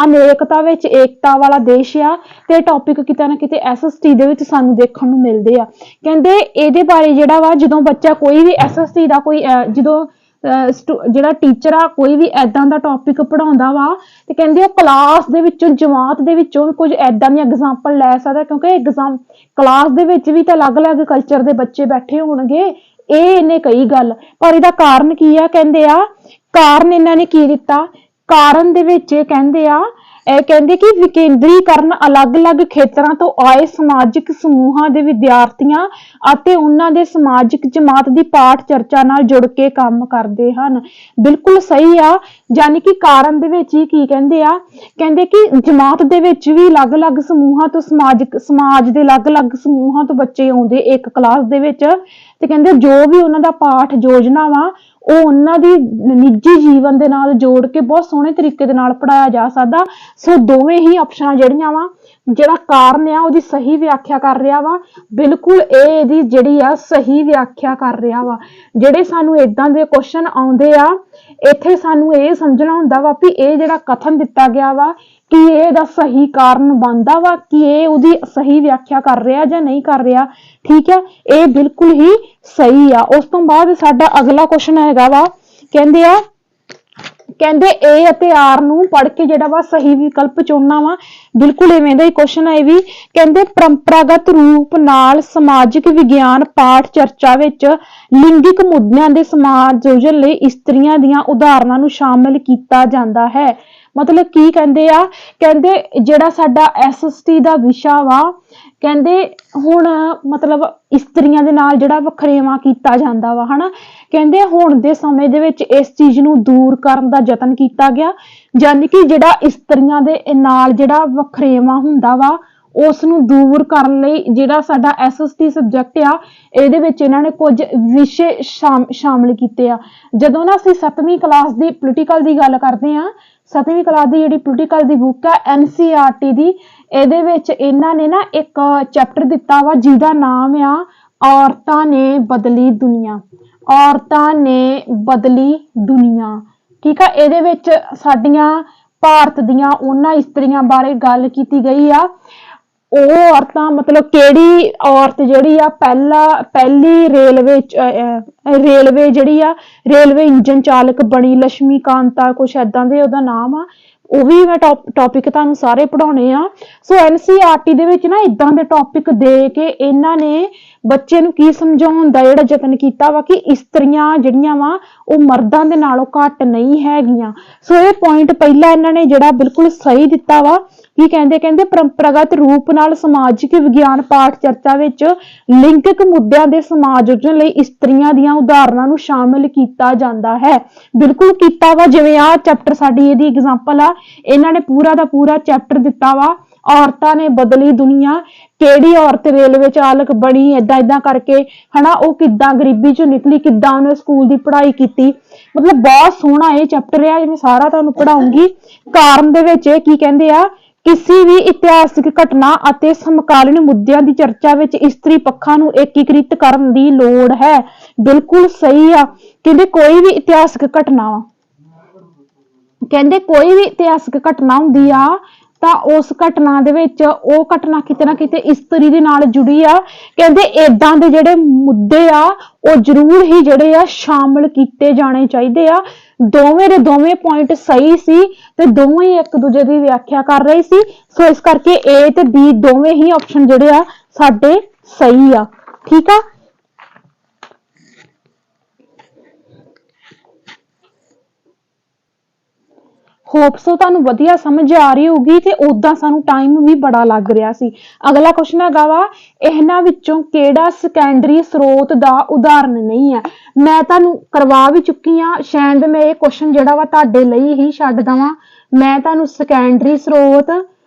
ਅਨੇਕਤਾ ਵਿੱਚ ਏਕਤਾ ਵਾਲਾ ਦੇਸ਼ ਆ। ਤੇ ਟੌਪਿਕ ਕਿਤੇ ਨਾ ਕਿਤੇ ਐਸਐਸਟੀ ਦੇ ਵਿੱਚ ਸਾਨੂੰ ਦੇਖਣ ਨੂੰ ਮਿਲਦੇ ਆ। ਕਹਿੰਦੇ ਇਹਦੇ ਬਾਰੇ ਜਿਹੜਾ ਵਾ, ਜਦੋਂ ਬੱਚਾ ਕੋਈ ਵੀ ਐਸਐਸਟੀ ਦਾ ਕੋਈ ਜਦੋਂ ਜਿਹੜਾ ਟੀਚਰ ਆ ਕੋਈ ਵੀ ਏਦਾਂ ਦਾ ਟੌਪਿਕ ਪੜ੍ਹਾਉਂਦਾ ਵਾ, ਤੇ ਕਹਿੰਦੇ ਉਹ ਕਲਾਸ ਦੇ ਵਿੱਚੋਂ, ਜਮਾਤ ਦੇ ਵਿੱਚੋਂ ਕੁਝ ਏਦਾਂ ਦੀਆਂ ਐਗਜ਼ਾਮਪਲ ਲੈ ਸਕਦਾ, ਕਿਉਂਕਿ ਕਲਾਸ ਦੇ ਵਿੱਚ ਵੀ ਤਾਂ ਅਲੱਗ-ਅਲੱਗ ਕਲਚਰ ਦੇ ਬੱਚੇ ਬੈਠੇ ਹੋਣਗੇ। ਇਹ ਇਹਨੇ ਕਹੀ ਗੱਲ, ਪਰ ਇਹਦਾ ਕਾਰਨ ਕੀ ਆ? ਕਹਿੰਦੇ ਆ ਕਾਰਨ ਇਹਨਾਂ ਨੇ ਕੀ ਦਿੱਤਾ, ਕਾਰਨ ਦੇ ਵਿੱਚ ਇਹ ਕਹਿੰਦੇ ਕਿ ਵਿਕੇਂਦਰੀਕਰਨ ਅਲੱਗ-ਅਲੱਗ ਖੇਤਰਾਂ ਤੋਂ ਆਏ ਸਮਾਜਿਕ ਸਮੂਹਾਂ ਦੇ ਵਿਦਿਆਰਥੀਆਂ ਅਤੇ ਉਹਨਾਂ ਦੇ ਸਮਾਜਿਕ ਜਮਾਤ ਦੀ ਪਾਠ ਚਰਚਾ ਨਾਲ ਜੁੜ ਕੇ ਕੰਮ ਕਰਦੇ ਹਨ। ਬਿਲਕੁਲ ਸਹੀ ਆ। ਯਾਨੀ ਕਿ ਕਾਰਨ ਦੇ ਵਿੱਚ ਹੀ ਕੀ ਕਹਿੰਦੇ ਆ, ਕਹਿੰਦੇ ਕਿ ਜਮਾਤ ਦੇ ਵਿੱਚ ਵੀ ਅਲੱਗ-ਅਲੱਗ ਸਮੂਹਾਂ ਤੋਂ ਸਮਾਜ ਦੇ ਅਲੱਗ-ਅਲੱਗ ਸਮੂਹਾਂ ਤੋਂ ਬੱਚੇ ਆਉਂਦੇ ਇੱਕ ਕਲਾਸ ਦੇ ਵਿੱਚ, ਤੇ ਕਹਿੰਦੇ ਜੋ ਵੀ ਉਹਨਾਂ ਦਾ ਪਾਠ ਯੋਜਨਾ ਵਾ ਉਹ ਉਹਨਾਂ ਦੀ ਨਿੱਜੀ ਜੀਵਨ ਦੇ ਨਾਲ ਜੋੜ ਕੇ ਬਹੁਤ ਸੋਹਣੇ ਤਰੀਕੇ ਦੇ ਨਾਲ ਪੜ੍ਹਾਇਆ ਜਾ ਸਕਦਾ। ਸੋ ਦੋਵੇਂ ਹੀ ਆਪਸ਼ਨਾਂ ਜਿਹੜੀਆਂ ਵਾ, ਜਿਹੜਾ ਕਾਰਨ ਆ ਉਹਦੀ ਸਹੀ ਵਿਆਖਿਆ ਕਰ ਰਿਹਾ ਵਾ, ਬਿਲਕੁਲ ਇਹ ਇਹਦੀ ਜਿਹੜੀ ਆ ਸਹੀ ਵਿਆਖਿਆ ਕਰ ਰਿਹਾ ਵਾ। ਜਿਹੜੇ ਸਾਨੂੰ ਏਦਾਂ ਦੇ ਕੁਐਸਚਨ ਆਉਂਦੇ ਆ, ਇੱਥੇ ਸਾਨੂੰ ਇਹ ਸਮਝਣਾ ਹੁੰਦਾ ਵਾ ਵੀ ਇਹ ਜਿਹੜਾ ਕਥਨ ਦਿੱਤਾ ਗਿਆ ਵਾ ਕਿ ਇਹਦਾ ਸਹੀ ਕਾਰਨ ਬਣਦਾ ਵਾ, ਕਿ ਇਹ ਉਹਦੀ ਸਹੀ ਵਿਆਖਿਆ ਕਰ ਰਿਹਾ ਜਾਂ ਨਹੀਂ ਕਰ ਰਿਹਾ। ਠੀਕ ਹੈ, ਇਹ ਬਿਲਕੁਲ ਹੀ ਸਹੀ ਆ। ਉਸ ਤੋਂ ਬਾਅਦ ਸਾਡਾ ਅਗਲਾ ਕੁਐਸਚਨ ਹੈਗਾ ਵਾ, ਕਹਿੰਦੇ A ਅਤੇ R ਨੂੰ ਪੜ੍ਹ ਕੇ ਜਿਹੜਾ ਵਾ ਸਹੀ ਵਿਕਲਪ ਚੁਣਨਾ ਵਾ। ਬਿਲਕੁਲ ਇਵੇਂ ਦਾ ਹੀ ਕੁਐਸਚਨ ਹੈ ਇਹ ਵੀ। ਕਹਿੰਦੇ ਪਰੰਪਰਾਗਤ ਰੂਪ ਨਾਲ ਸਮਾਜਿਕ ਵਿਗਿਆਨ ਪਾਠ ਚਰਚਾ ਵਿੱਚ ਲਿੰਗਿਕ ਮੁੱਦਿਆਂ ਦੇ ਸਮਾਯੋਜਨ ਲਈ ਇਸਤਰੀਆਂ ਦੀਆਂ ਉਦਾਹਰਨਾਂ ਨੂੰ ਸ਼ਾਮਿਲ ਕੀਤਾ ਜਾਂਦਾ ਹੈ। ਮਤਲਬ ਕੀ ਕਹਿੰਦੇ ਆ, ਕਹਿੰਦੇ ਜਿਹੜਾ ਸਾਡਾ ਐਸਐਸਟੀ ਦਾ ਵਿਸ਼ਾ ਵਾ, ਕਹਿੰਦੇ ਹੁਣ ਮਤਲਬ ਇਸਤਰੀਆਂ ਦੇ ਨਾਲ ਜਿਹੜਾ ਵਖਰੇਵਾਂ ਕੀਤਾ ਜਾਂਦਾ ਵਾ, ਹਨਾ। ਕਹਿੰਦੇ ਹੁਣ ਦੇ ਸਮੇਂ ਦੇ ਵਿੱਚ ਇਸ ਚੀਜ਼ ਨੂੰ ਦੂਰ ਕਰਨ ਦਾ ਯਤਨ ਕੀਤਾ ਗਿਆ, ਯਾਨੀ ਕਿ ਜਿਹੜਾ ਇਸਤਰੀਆਂ ਦੇ ਨਾਲ ਜਿਹੜਾ ਵਖਰੇਵਾਂ ਹੁੰਦਾ ਵਾ ਉਸ ਨੂੰ ਦੂਰ ਕਰਨ ਲਈ ਜਿਹੜਾ ਸਾਡਾ ਐਸਐਸਟੀ ਸਬਜੈਕਟ ਆ, ਇਹਦੇ ਵਿੱਚ ਇਹਨਾਂ ਨੇ ਕੁਝ ਵਿਸ਼ੇ ਸ਼ਾਮਿਲ ਕੀਤੇ ਆ। ਜਦੋਂ ਨਾ ਅਸੀਂ 7ਵੀਂ ਕਲਾਸ ਦੀ ਪੋਲੀਟੀਕਲ ਦੀ ਗੱਲ ਕਰਦੇ ਆ, 7ਵੀਂ ਕਲਾਸ ਦੀ ਜਿਹੜੀ ਪੋਲੀਟੀਕਲ ਦੀ ਬੁੱਕ ਆ NCERT ਦੀ, ਇਹਦੇ ਵਿੱਚ ਇਹਨਾਂ ਨੇ ਨਾ ਇੱਕ ਚੈਪਟਰ ਦਿੱਤਾ ਵਾ ਜਿਹਦਾ ਨਾਮ ਆ ਔਰਤਾਂ ਨੇ ਬਦਲੀ ਦੁਨੀਆ। ਔਰਤਾਂ ਨੇ ਬਦਲੀ ਦੁਨੀਆ, ਠੀਕ ਆ। ਇਹਦੇ ਵਿੱਚ ਸਾਡੀਆਂ ਭਾਰਤ ਦੀਆਂ ਉਹਨਾਂ ਇਸਤਰੀਆਂ ਬਾਰੇ ਗੱਲ ਕੀਤੀ ਗਈ ਆ। ਉਹ ਔਰਤਾਂ ਮਤਲਬ ਕਿਹੜੀ ਔਰਤ ਜਿਹੜੀ ਆ ਪਹਿਲੀ ਰੇਲਵੇ ਜਿਹੜੀ ਆ ਰੇਲਵੇ ਇੰਜਨ ਚਾਲਕ ਬਣੀ, ਲక్ష్ਮੀ ਕਾਂਤਾ ਕੁਛ ਏਦਾਂ ਦੇ ਉਹਦਾ ਨਾਮ ਆ। ਉਹ ਵੀ ਮੈਂ ਟੌਪਿਕ ਤੁਹਾਨੂੰ ਸਾਰੇ ਪੜ੍ਹਾਉਣੇ ਆ। ਸੋ NCERT ਦੇ ਵਿੱਚ ਨਾ ਇਦਾਂ ਦੇ ਟੌਪਿਕ ਦੇ ਕੇ ਇਹਨਾਂ ਨੇ ਬੱਚੇ ਨੂੰ ਕੀ ਸਮਝਾਉਣ ਦਾ ਜਿਹੜਾ ਯਤਨ ਕੀਤਾ ਵਾ ਕਿ ਇਸਤਰੀਆਂ ਜਿਹੜੀਆਂ ਵਾ ਉਹ ਮਰਦਾਂ ਦੇ ਨਾਲੋਂ ਘੱਟ ਨਹੀਂ ਹੈਗੀਆਂ। ਸੋ ਇਹ ਪੁਆਇੰਟ ਪਹਿਲਾਂ ਇਹਨਾਂ ਨੇ ਜਿਹੜਾ ਬਿਲਕੁਲ ਸਹੀ ਦਿੱਤਾ ਵਾ। ਕੀ ਕਹਿੰਦੇ ਪਰੰਪਰਾਗਤ ਰੂਪ ਨਾਲ ਸਮਾਜਿਕ ਵਿਗਿਆਨ ਪਾਠ ਚਰਚਾ ਵਿੱਚ ਲਿੰਗਿਕ ਮੁੱਦਿਆਂ ਦੇ ਸਮਾਯੋਜਨ ਲਈ ਇਸਤਰੀਆਂ ਦੀਆਂ ਉਦਾਹਰਨਾਂ ਨੂੰ ਸ਼ਾਮਿਲ ਕੀਤਾ ਜਾਂਦਾ ਹੈ। ਬਿਲਕੁਲ ਕੀਤਾ ਵਾ। ਜਿਵੇਂ ਆਹ ਚੈਪਟਰ ਸਾਡੀ ਇਹਦੀ ਐਗਜ਼ਾਮਪਲ ਆ, ਇਹਨਾਂ ਨੇ ਪੂਰਾ ਦਾ ਪੂਰਾ ਚੈਪਟਰ ਦਿੱਤਾ ਵਾ, ਔਰਤਾਂ ਨੇ ਬਦਲੀ ਦੁਨੀਆ। ਕਿਹੜੀ ਔਰਤ ਰੇਲਵੇ ਚਾਲਕ ਬਣੀ, ਏਦਾਂ ਕਰਕੇ, ਹਨਾ। ਉਹ ਕਿੱਦਾਂ ਗਰੀਬੀ ਚੋਂ ਨਿਕਲੀ, ਕਿੱਦਾਂ ਉਹਨੇ ਸਕੂਲ ਦੀ ਪੜ੍ਹਾਈ ਕੀਤੀ। ਮਤਲਬ ਬਹੁਤ ਸੋਹਣਾ ਇਹ ਚੈਪਟਰ ਆ, ਜਿਵੇਂ ਸਾਰਾ ਤੁਹਾਨੂੰ ਪੜ੍ਹਾਉਂਗੀ। ਕਾਰਨ ਦੇ ਵਿੱਚ ਕੀ ਕਹਿੰਦੇ ਆ, ਕਿਸੇ ਵੀ ਇਤਿਹਾਸਿਕ ਘਟਨਾ ਅਤੇ ਸਮਕਾਲੀਨ ਮੁੱਦਿਆਂ ਦੀ ਚਰਚਾ ਵਿੱਚ ਇਸਤਰੀ ਪੱਖਾਂ ਨੂੰ ਏਕੀਕ੍ਰਿਤ ਕਰਨ ਦੀ ਲੋੜ ਹੈ। ਬਿਲਕੁਲ ਸਹੀ ਆ। ਕਹਿੰਦੇ ਕੋਈ ਵੀ ਇਤਿਹਾਸਿਕ ਘਟਨਾ ਹੁੰਦੀ ਆ ਤਾਂ ਉਸ ਘਟਨਾ ਦੇ ਵਿੱਚ ਉਹ ਘਟਨਾ ਕਿਤੇ ਨਾ ਕਿਤੇ ਇਸਤਰੀ ਦੇ ਨਾਲ ਜੁੜੀ ਆ। ਕਹਿੰਦੇ ਏਦਾਂ ਦੇ ਜਿਹੜੇ ਮੁੱਦੇ ਆ ਉਹ ਜ਼ਰੂਰ ਹੀ ਜਿਹੜੇ ਆ ਸ਼ਾਮਿਲ ਕੀਤੇ ਜਾਣੇ ਚਾਹੀਦੇ ਆ। ਦੋਵੇਂ ਦੇ ਦੋਵੇਂ ਪੁਆਇੰਟ ਸਹੀ ਸੀ ਤੇ ਦੋਵੇਂ ਹੀ ਇੱਕ ਦੂਜੇ ਦੀ ਵਿਆਖਿਆ ਕਰ ਰਹੇ ਸੀ। ਸੋ ਇਸ ਕਰਕੇ A ਤੇ B ਦੋਵੇਂ ਹੀ ਆਪਸ਼ਨ ਜਿਹੜੇ ਆ ਸਾਡੇ ਸਹੀ ਆ। ਠੀਕ ਆ। ਹੋਪਸੋ ਤੁਹਾਨੂੰ ਵਧੀਆ ਸਮਝ ਆ ਰਹੀ ਹੋਊਗੀ ਤੇ ਉਦਾਂ ਸਾਨੂੰ ਟਾਈਮ ਵੀ ਬੜਾ ਲੱਗ ਰਿਹਾ ਸੀ। ਅਗਲਾ ਕੁਐਸਚਨ ਹੈਗਾ ਵਾ, ਇਹਨਾਂ ਵਿੱਚੋਂ ਕਿਹੜਾ ਸੈਕੰਡਰੀ ਸਰੋਤ ਦਾ ਉਦਾਹਰਨ ਨਹੀਂ ਹੈ। ਮੈਂ ਤੁਹਾਨੂੰ ਕਰਵਾ ਵੀ ਚੁੱਕੀ ਆ, ਸ਼ਾਇਦ ਮੈਂ ਇਹ ਕੁਐਸਚਨ ਜਿਹੜਾ ਵਾ ਤੁਹਾਡੇ ਲਈ ਹੀ ਛੱਡ ਦਵਾਂ। ਮੈਂ ਤੁਹਾਨੂੰ ਸੈਕੰਡਰੀ ਸਰੋਤ,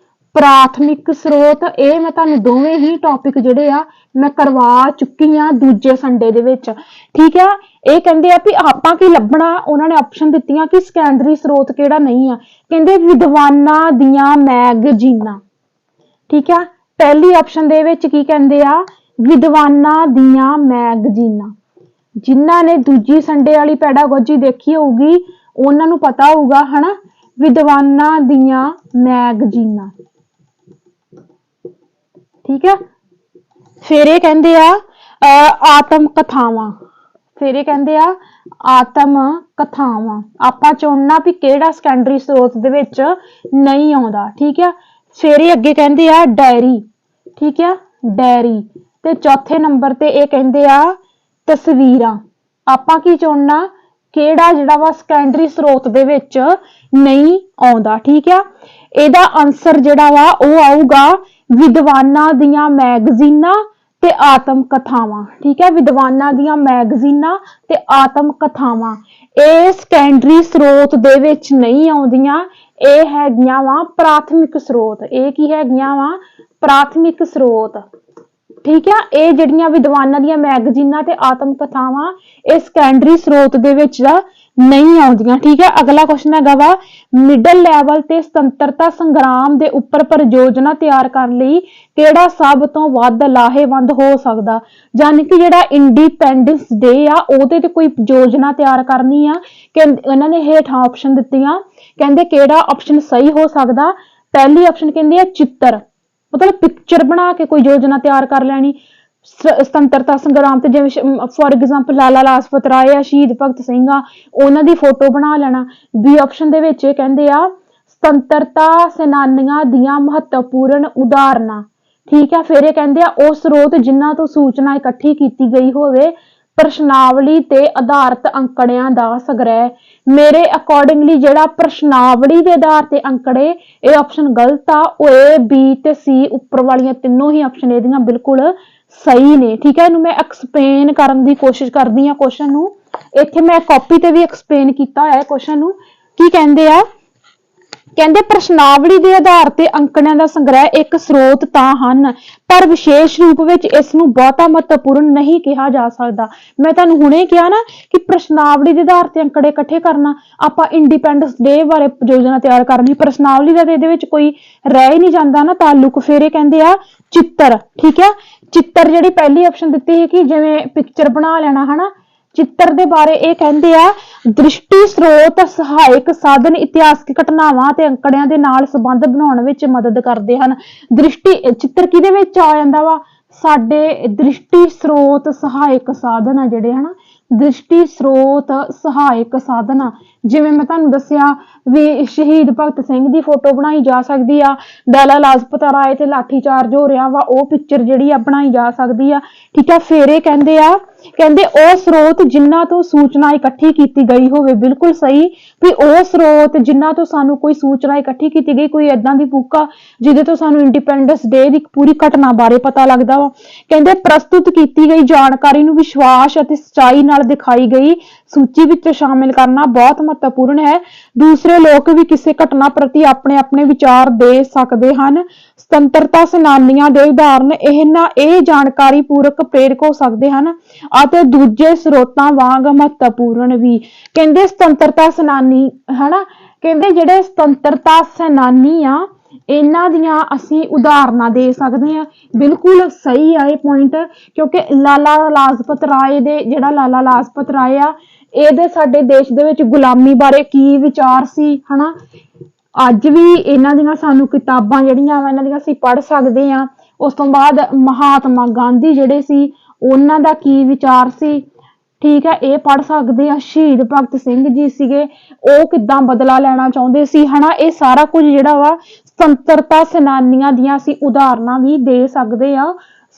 प्राथमिक स्रोत, ਇਹ मैं ਤੁਹਾਨੂੰ ਦੋਵੇਂ ਹੀ ਟੌਪਿਕ ਜਿਹੜੇ ਆ मैं करवा चुकी हाँ दूजे संडे ਦੇ ਵਿੱਚ। ठीक है, ਇਹ ਕਹਿੰਦੇ ਆ ਵੀ ਆਪਾਂ ਕੀ ਲੱਭਣਾ, ਉਹਨਾਂ ਨੇ ਆਪਸ਼ਨ ਦਿੱਤੀਆਂ ਕਿ ਸੈਕੰਡਰੀ ਸਰੋਤ ਕਿਹੜਾ ਨਹੀਂ ਆ, ਕਹਿੰਦੇ ਵਿਦਵਾਨਾਂ ਦੀਆਂ ਮੈਗਜ਼ੀਨਾਂ। ਠੀਕ ਹੈ, ਪਹਿਲੀ ਆਪਸ਼ਨ ਦੇ ਵਿੱਚ ਕੀ ਕਹਿੰਦੇ ਆ, ਵਿਦਵਾਨਾਂ ਦੀਆਂ ਮੈਗਜ਼ੀਨਾਂ। ਜਿਨ੍ਹਾਂ ਨੇ ਦੂਜੀ ਸੰਡੇ ਵਾਲੀ ਪੈਡਾਗੋਜੀ ਦੇਖੀ ਹੋਊਗੀ ਉਹਨਾਂ ਨੂੰ ਪਤਾ ਹੋਊਗਾ ਹਨਾ, ਵਿਦਵਾਨਾਂ ਦੀਆਂ ਮੈਗਜ਼ੀਨਾਂ। ਠੀਕ ਹੈ, ਫਿਰ ਇਹ ਕਹਿੰਦੇ ਆ ਆਤਮ ਕਥਾਵਾਂ। ਫਿਰ ਇਹ ਕਹਿੰਦੇ ਆ ਆਤਮ ਕਥਾਵਾਂ। ਆਪਾਂ ਚੁਣਨਾ ਵੀ ਕਿਹੜਾ ਸੈਕੰਡਰੀ ਸਰੋਤ ਦੇ ਵਿੱਚ ਨਹੀਂ ਆਉਂਦਾ। ਠੀਕ ਹੈ, ਫਿਰ ਇਹ ਅੱਗੇ ਕਹਿੰਦੇ ਆ ਡਾਇਰੀ। ਠੀਕ ਹੈ, ਡਾਇਰੀ। ਤੇ ਚੌਥੇ ਨੰਬਰ ਤੇ ਇਹ ਕਹਿੰਦੇ ਆ ਤਸਵੀਰਾਂ। ਆਪਾਂ ਕੀ ਚੁਣਨਾ, ਕਿਹੜਾ ਜਿਹੜਾ ਵਾ ਸੈਕੰਡਰੀ ਸਰੋਤ ਦੇ ਵਿੱਚ ਨਹੀਂ ਆਉਂਦਾ। ਠੀਕ ਆ, ਇਹਦਾ ਆਨਸਰ ਜਿਹੜਾ ਵਾ ਉਹ ਆਊਗਾ ਵਿਦਵਾਨਾਂ ਦੀਆਂ ਮੈਗਜ਼ੀਨਾਂ ਤੇ ਆਤਮ ਕਥਾਵਾਂ। ਠੀਕ ਹੈ, ਵਿਦਵਾਨਾਂ ਦੀਆਂ ਮੈਗਜ਼ੀਨਾਂ ਤੇ ਆਤਮ ਕਥਾਵਾਂ ਇਹ ਸੈਕੰਡਰੀ ਸਰੋਤ ਦੇ ਵਿੱਚ ਨਹੀਂ ਆਉਂਦੀਆਂ, ਇਹ ਹੈਗੀਆਂ ਵਾ ਪ੍ਰਾਥਮਿਕ ਸਰੋਤ। ਇਹ ਕੀ ਹੈਗੀਆਂ ਵਾ, ਪ੍ਰਾਥਮਿਕ ਸਰੋਤ। ਠੀਕ ਆ, ਇਹ ਜਿਹੜੀਆਂ ਵਿਦਵਾਨਾਂ ਦੀਆਂ ਮੈਗਜ਼ੀਨਾਂ ਤੇ ਆਤਮ ਕਥਾਵਾਂ ਇਹ ਸੈਕੰਡਰੀ ਸਰੋਤ ਦੇ ਵਿੱਚ ਨਹੀਂ ਆਉਂਦੀਆਂ। ਠੀਕ ਹੈ, ਅਗਲਾ ਕੁਐਸਚਨ ਹੈਗਾ ਵਾ ਮਿਡਲ ਲੈਵਲ ਤੇ ਸੁਤੰਤਰਤਾ ਸੰਗਰਾਮ ਦੇ ਉੱਪਰ ਪਰਿਯੋਜਨਾ ਤਿਆਰ ਕਰਨ ਲਈ ਕਿਹੜਾ ਸਭ ਤੋਂ ਵੱਧ ਲਾਹੇਵੰਦ ਹੋ ਸਕਦਾ। ਯਾਨੀ ਕਿ ਜਿਹੜਾ ਇੰਡੀਪੈਂਡੈਂਸ ਡੇ ਆ ਉਹਦੇ ਤੇ ਕੋਈ ਯੋਜਨਾ ਤਿਆਰ ਕਰਨੀ ਆ ਕਿ ਇਹਨਾਂ ਨੇ ਹੇਠਾਂ ਆਪਸ਼ਨ ਦਿੱਤੀਆਂ, ਕਹਿੰਦੇ ਕਿਹੜਾ ਆਪਸ਼ਨ ਸਹੀ ਹੋ ਸਕਦਾ। ਪਹਿਲੀ ਆਪਸ਼ਨ ਕਹਿੰਦੀ ਆ ਚਿੱਤਰ, ਮਤਲਬ ਪਿਕਚਰ ਬਣਾ ਕੇ ਕੋਈ ਯੋਜਨਾ ਤਿਆਰ ਕਰ ਲੈਣੀ ਸੁਤੰਤਰਤਾ ਸੰਗਰਾਮ ਤੇ, ਜਿਵੇਂ ਫॉर एग्जांपल ਲਾਲਾ ਲਾਜਪਤ ਰਾਏ ਆ, ਸ਼ਹੀਦ ਭਗਤ ਸਿੰਘ ਆ, ਉਹਨਾਂ ਦੀ ਫੋਟੋ ਬਣਾ ਲੈਣਾ। ਬੀ ਆਪਸ਼ਨ ਦੇ ਵਿੱਚ ਇਹ ਕਹਿੰਦੇ ਆ ਸੁਤੰਤਰਤਾ ਸੈਨਾਨੀਆਂ ਦੀਆਂ ਮਹੱਤਵਪੂਰਨ ਉਦਾਹਰਨਾਂ। ਠੀਕ ਹੈ, ਫਿਰ ਇਹ ਕਹਿੰਦੇ ਆ ਉਹ ਸਰੋਤ ਜਿਨ੍ਹਾਂ ਤੋਂ ਸੂਚਨਾ ਇਕੱਠੀ ਕੀਤੀ ਗਈ ਹੋਵੇ, ਪ੍ਰਸ਼ਨਾਵਲੀ ਤੇ ਆਧਾਰਿਤ ਅੰਕੜਿਆਂ ਦਾ ਸੰਗ੍ਰਹਿ। ਮੇਰੇ ਅਕੋਰਡਿੰਗਲੀ ਜਿਹੜਾ ਪ੍ਰਸ਼ਨਾਵਲੀ ਦੇ ਆਧਾਰ ਤੇ ਅੰਕੜੇ, ਇਹ ਆਪਸ਼ਨ ਗਲਤ ਆ। ਉਹ A, B ਤੇ C ਉੱਪਰ ਵਾਲੀਆਂ ਤਿੰਨੋਂ ਹੀ ਆਪਸ਼ਨ ਇਹਦੀਆਂ ਬਿਲਕੁਲ ਸਹੀ ਨੇ। ਠੀਕ ਹੈ, ਇਹਨੂੰ ਮੈਂ ਐਕਸਪਲੇਨ ਕਰਨ ਦੀ ਕੋਸ਼ਿਸ਼ ਕਰਦੀ ਹਾਂ ਕੁਐਸਚਨ ਨੂੰ। ਇੱਥੇ ਮੈਂ ਕਾਪੀ ਤੇ ਵੀ ਐਕਸਪਲੇਨ ਕੀਤਾ ਹੋਇਆ ਕੁਐਸਚਨ ਨੂੰ। ਕੀ ਕਹਿੰਦੇ ਆ, ਕਹਿੰਦੇ ਪ੍ਰਸ਼ਨਾਵਲੀ ਦੇ ਆਧਾਰ ਤੇ ਅੰਕੜਿਆਂ ਦਾ ਸੰਗ੍ਰਹਿ ਇੱਕ ਸਰੋਤ ਤਾਂ ਹਨ, ਪਰ ਵਿਸ਼ੇਸ਼ ਰੂਪ ਵਿੱਚ ਇਸ ਨੂੰ ਬਹੁਤਾ ਮਹੱਤਵਪੂਰਨ ਨਹੀਂ ਕਿਹਾ ਜਾ ਸਕਦਾ। ਮੈਂ ਤੁਹਾਨੂੰ ਹੁਣੇ ਕਿਹਾ ਨਾ ਕਿ ਪ੍ਰਸ਼ਨਾਵਲੀ ਦੇ ਆਧਾਰ ਤੇ ਅੰਕੜੇ ਇਕੱਠੇ ਕਰਨਾ, ਆਪਾਂ ਇੰਡੀਪੈਂਡੈਂਸ ਡੇ ਬਾਰੇ ਯੋਜਨਾ ਤਿਆਰ ਕਰਨੀ, ਪ੍ਰਸ਼ਨਾਵਲੀ ਦਾ ਤੇ ਇਹਦੇ ਵਿੱਚ ਕੋਈ ਰਹਿ ਹੀ ਨਹੀਂ ਜਾਂਦਾ ਨਾ ਤਾਲੁਕ। ਫਿਰ ਇਹ ਕਹਿੰਦੇ ਆ ਚਿੱਤਰ। ਠੀਕ ਹੈ, ਚਿੱਤਰ ਜਿਹੜੀ ਪਹਿਲੀ ਆਪਸ਼ਨ ਦਿੱਤੀ ਸੀ ਕਿ ਜਿਵੇਂ ਪਿਕਚਰ ਬਣਾ ਲੈਣਾ ਹਨਾ, ਚਿੱਤਰ ਦੇ ਬਾਰੇ ਇਹ ਕਹਿੰਦੇ ਆ ਦ੍ਰਿਸ਼ਟੀ ਸਰੋਤ ਸਹਾਇਕ ਸਾਧਨ ਇਤਿਹਾਸਕ ਘਟਨਾਵਾਂ ਤੇ ਅੰਕੜਿਆਂ ਦੇ ਨਾਲ ਸੰਬੰਧ ਬਣਾਉਣ ਵਿੱਚ ਮਦਦ ਕਰਦੇ ਹਨ। ਦ੍ਰਿਸ਼ਟੀ ਚਿੱਤਰ ਕਿਹਦੇ ਵਿੱਚ ਆ ਜਾਂਦਾ ਵਾ, ਸਾਡੇ ਦ੍ਰਿਸ਼ਟੀ ਸਰੋਤ ਸਹਾਇਕ ਸਾਧਨ ਆ ਜਿਹੜੇ ਹਨਾ, ਦ੍ਰਿਸ਼ਟੀ ਸਰੋਤ ਸਹਾਇਕ ਸਾਧਨ ਆ। ਜਿਵੇਂ ਮੈਂ ਤੁਹਾਨੂੰ ਦੱਸਿਆ ਵੀ ਸ਼ਹੀਦ ਭਗਤ ਸਿੰਘ ਦੀ ਫੋਟੋ ਬਣਾਈ ਜਾ ਸਕਦੀ ਆ, ਲਾਲਾ ਲਾਜਪਤ ਰਾਏ ਤੇ ਲਾਠੀ ਚਾਰਜ ਹੋ ਰਿਹਾ ਵਾ, ਉਹ ਪਿਕਚਰ ਜਿਹੜੀ ਆ ਬਣਾਈ ਜਾ ਸਕਦੀ ਆ। ਠੀਕ ਆ, ਫਿਰ ਇਹ ਕਹਿੰਦੇ ਆ, ਕਹਿੰਦੇ ਉਹ ਸਰੋਤ ਜਿਨ੍ਹਾਂ ਤੋਂ ਸੂਚਨਾ ਇਕੱਠੀ ਕੀਤੀ ਗਈ ਹੋਵੇ। ਬਿਲਕੁਲ ਸਹੀ, ਵੀ ਉਹ ਸਰੋਤ ਜਿਨ੍ਹਾਂ ਤੋਂ ਸਾਨੂੰ ਕੋਈ ਸੂਚਨਾ ਇਕੱਠੀ ਕੀਤੀ ਗਈ, ਕੋਈ ਏਦਾਂ ਦੀ ਬੁੱਕ ਆ ਜਿਹਦੇ ਤੋਂ ਸਾਨੂੰ ਇੰਡੀਪੈਂਡੈਂਸ ਡੇ ਦੀ ਪੂਰੀ ਘਟਨਾ ਬਾਰੇ ਪਤਾ ਲੱਗਦਾ ਵਾ। ਕਹਿੰਦੇ ਪ੍ਰਸਤੁਤ ਕੀਤੀ ਗਈ ਜਾਣਕਾਰੀ ਨੂੰ ਵਿਸ਼ਵਾਸ ਅਤੇ ਸੱਚਾਈ ਨਾਲ ਦਿਖਾਈ ਗਈ ਸੂਚੀ ਵਿੱਚ ਸ਼ਾਮਿਲ ਕਰਨਾ ਬਹੁਤ ਮਹੱਤਵਪੂਰਨ ਹੈ। ਦੂਸਰੇ ਲੋਕ ਵੀ ਕਿਸੇ ਘਟਨਾ ਪ੍ਰਤੀ ਆਪਣੇ ਆਪਣੇ ਵਿਚਾਰ ਦੇ ਸਕਦੇ ਹਨ। ਸੁਤੰਤਰਤਾ ਸੈਨਾਨੀਆਂ ਦੇ ਉਦਾਹਰਨ ਇਹ ਜਾਣਕਾਰੀ ਪੂਰਕ ਪ੍ਰੇਰਕ ਹੋ ਸਕਦੇ ਹਨ ਅਤੇ ਦੂਜੇ ਸਰੋਤਾਂ ਵਾਂਗ ਮਹੱਤਵਪੂਰਨ ਵੀ। ਕਹਿੰਦੇ ਸੁਤੰਤਰਤਾ ਸੈਨਾਨੀ ਹਨਾ, ਕਹਿੰਦੇ ਜਿਹੜੇ ਸੁਤੰਤਰਤਾ ਸੈਨਾਨੀ ਆ ਇਹਨਾਂ ਦੀਆਂ ਅਸੀਂ ਉਦਾਹਰਨਾਂ ਦੇ ਸਕਦੇ ਹਾਂ। ਬਿਲਕੁਲ ਸਹੀ ਆ ਇਹ ਪੁਆਇੰਟ, ਕਿਉਂਕਿ ਲਾਲਾ ਲਾਜਪਤ ਰਾਏ ਦੇ, ਜਿਹੜਾ ਲਾਲਾ ਲਾਜਪਤ ਰਾਏ ਆ, ਇਹਦੇ ਸਾਡੇ ਦੇਸ਼ ਦੇ ਵਿੱਚ ਗੁਲਾਮੀ ਬਾਰੇ ਕੀ ਵਿਚਾਰ ਸੀ ਹਨਾ। ਅੱਜ ਵੀ ਇਹਨਾਂ ਦੀਆਂ ਸਾਨੂੰ ਕਿਤਾਬਾਂ ਜਿਹੜੀਆਂ ਇਹਨਾਂ ਦੀਆਂ ਅਸੀਂ ਪੜ੍ਹ ਸਕਦੇ ਹਾਂ। ਉਸ ਤੋਂ ਬਾਅਦ ਮਹਾਤਮਾ ਗਾਂਧੀ ਜਿਹੜੇ ਸੀ ਉਹਨਾਂ ਦਾ ਕੀ ਵਿਚਾਰ ਸੀ, ਠੀਕ ਹੈ, ਇਹ ਪੜ੍ਹ ਸਕਦੇ ਆ। ਸ਼ਹੀਦ ਭਗਤ ਸਿੰਘ ਜੀ ਸੀਗੇ, ਉਹ ਕਿੱਦਾਂ ਬਦਲਾ ਲੈਣਾ ਚਾਹੁੰਦੇ ਸੀ ਹਨਾ। ਇਹ ਸਾਰਾ ਕੁਝ ਜਿਹੜਾ ਵਾ ਸੁਤੰਤਰਤਾ ਸੈਨਾਨੀਆਂ ਦੀਆਂ ਅਸੀਂ ਉਦਾਹਰਨਾਂ ਵੀ ਦੇ ਸਕਦੇ ਆ।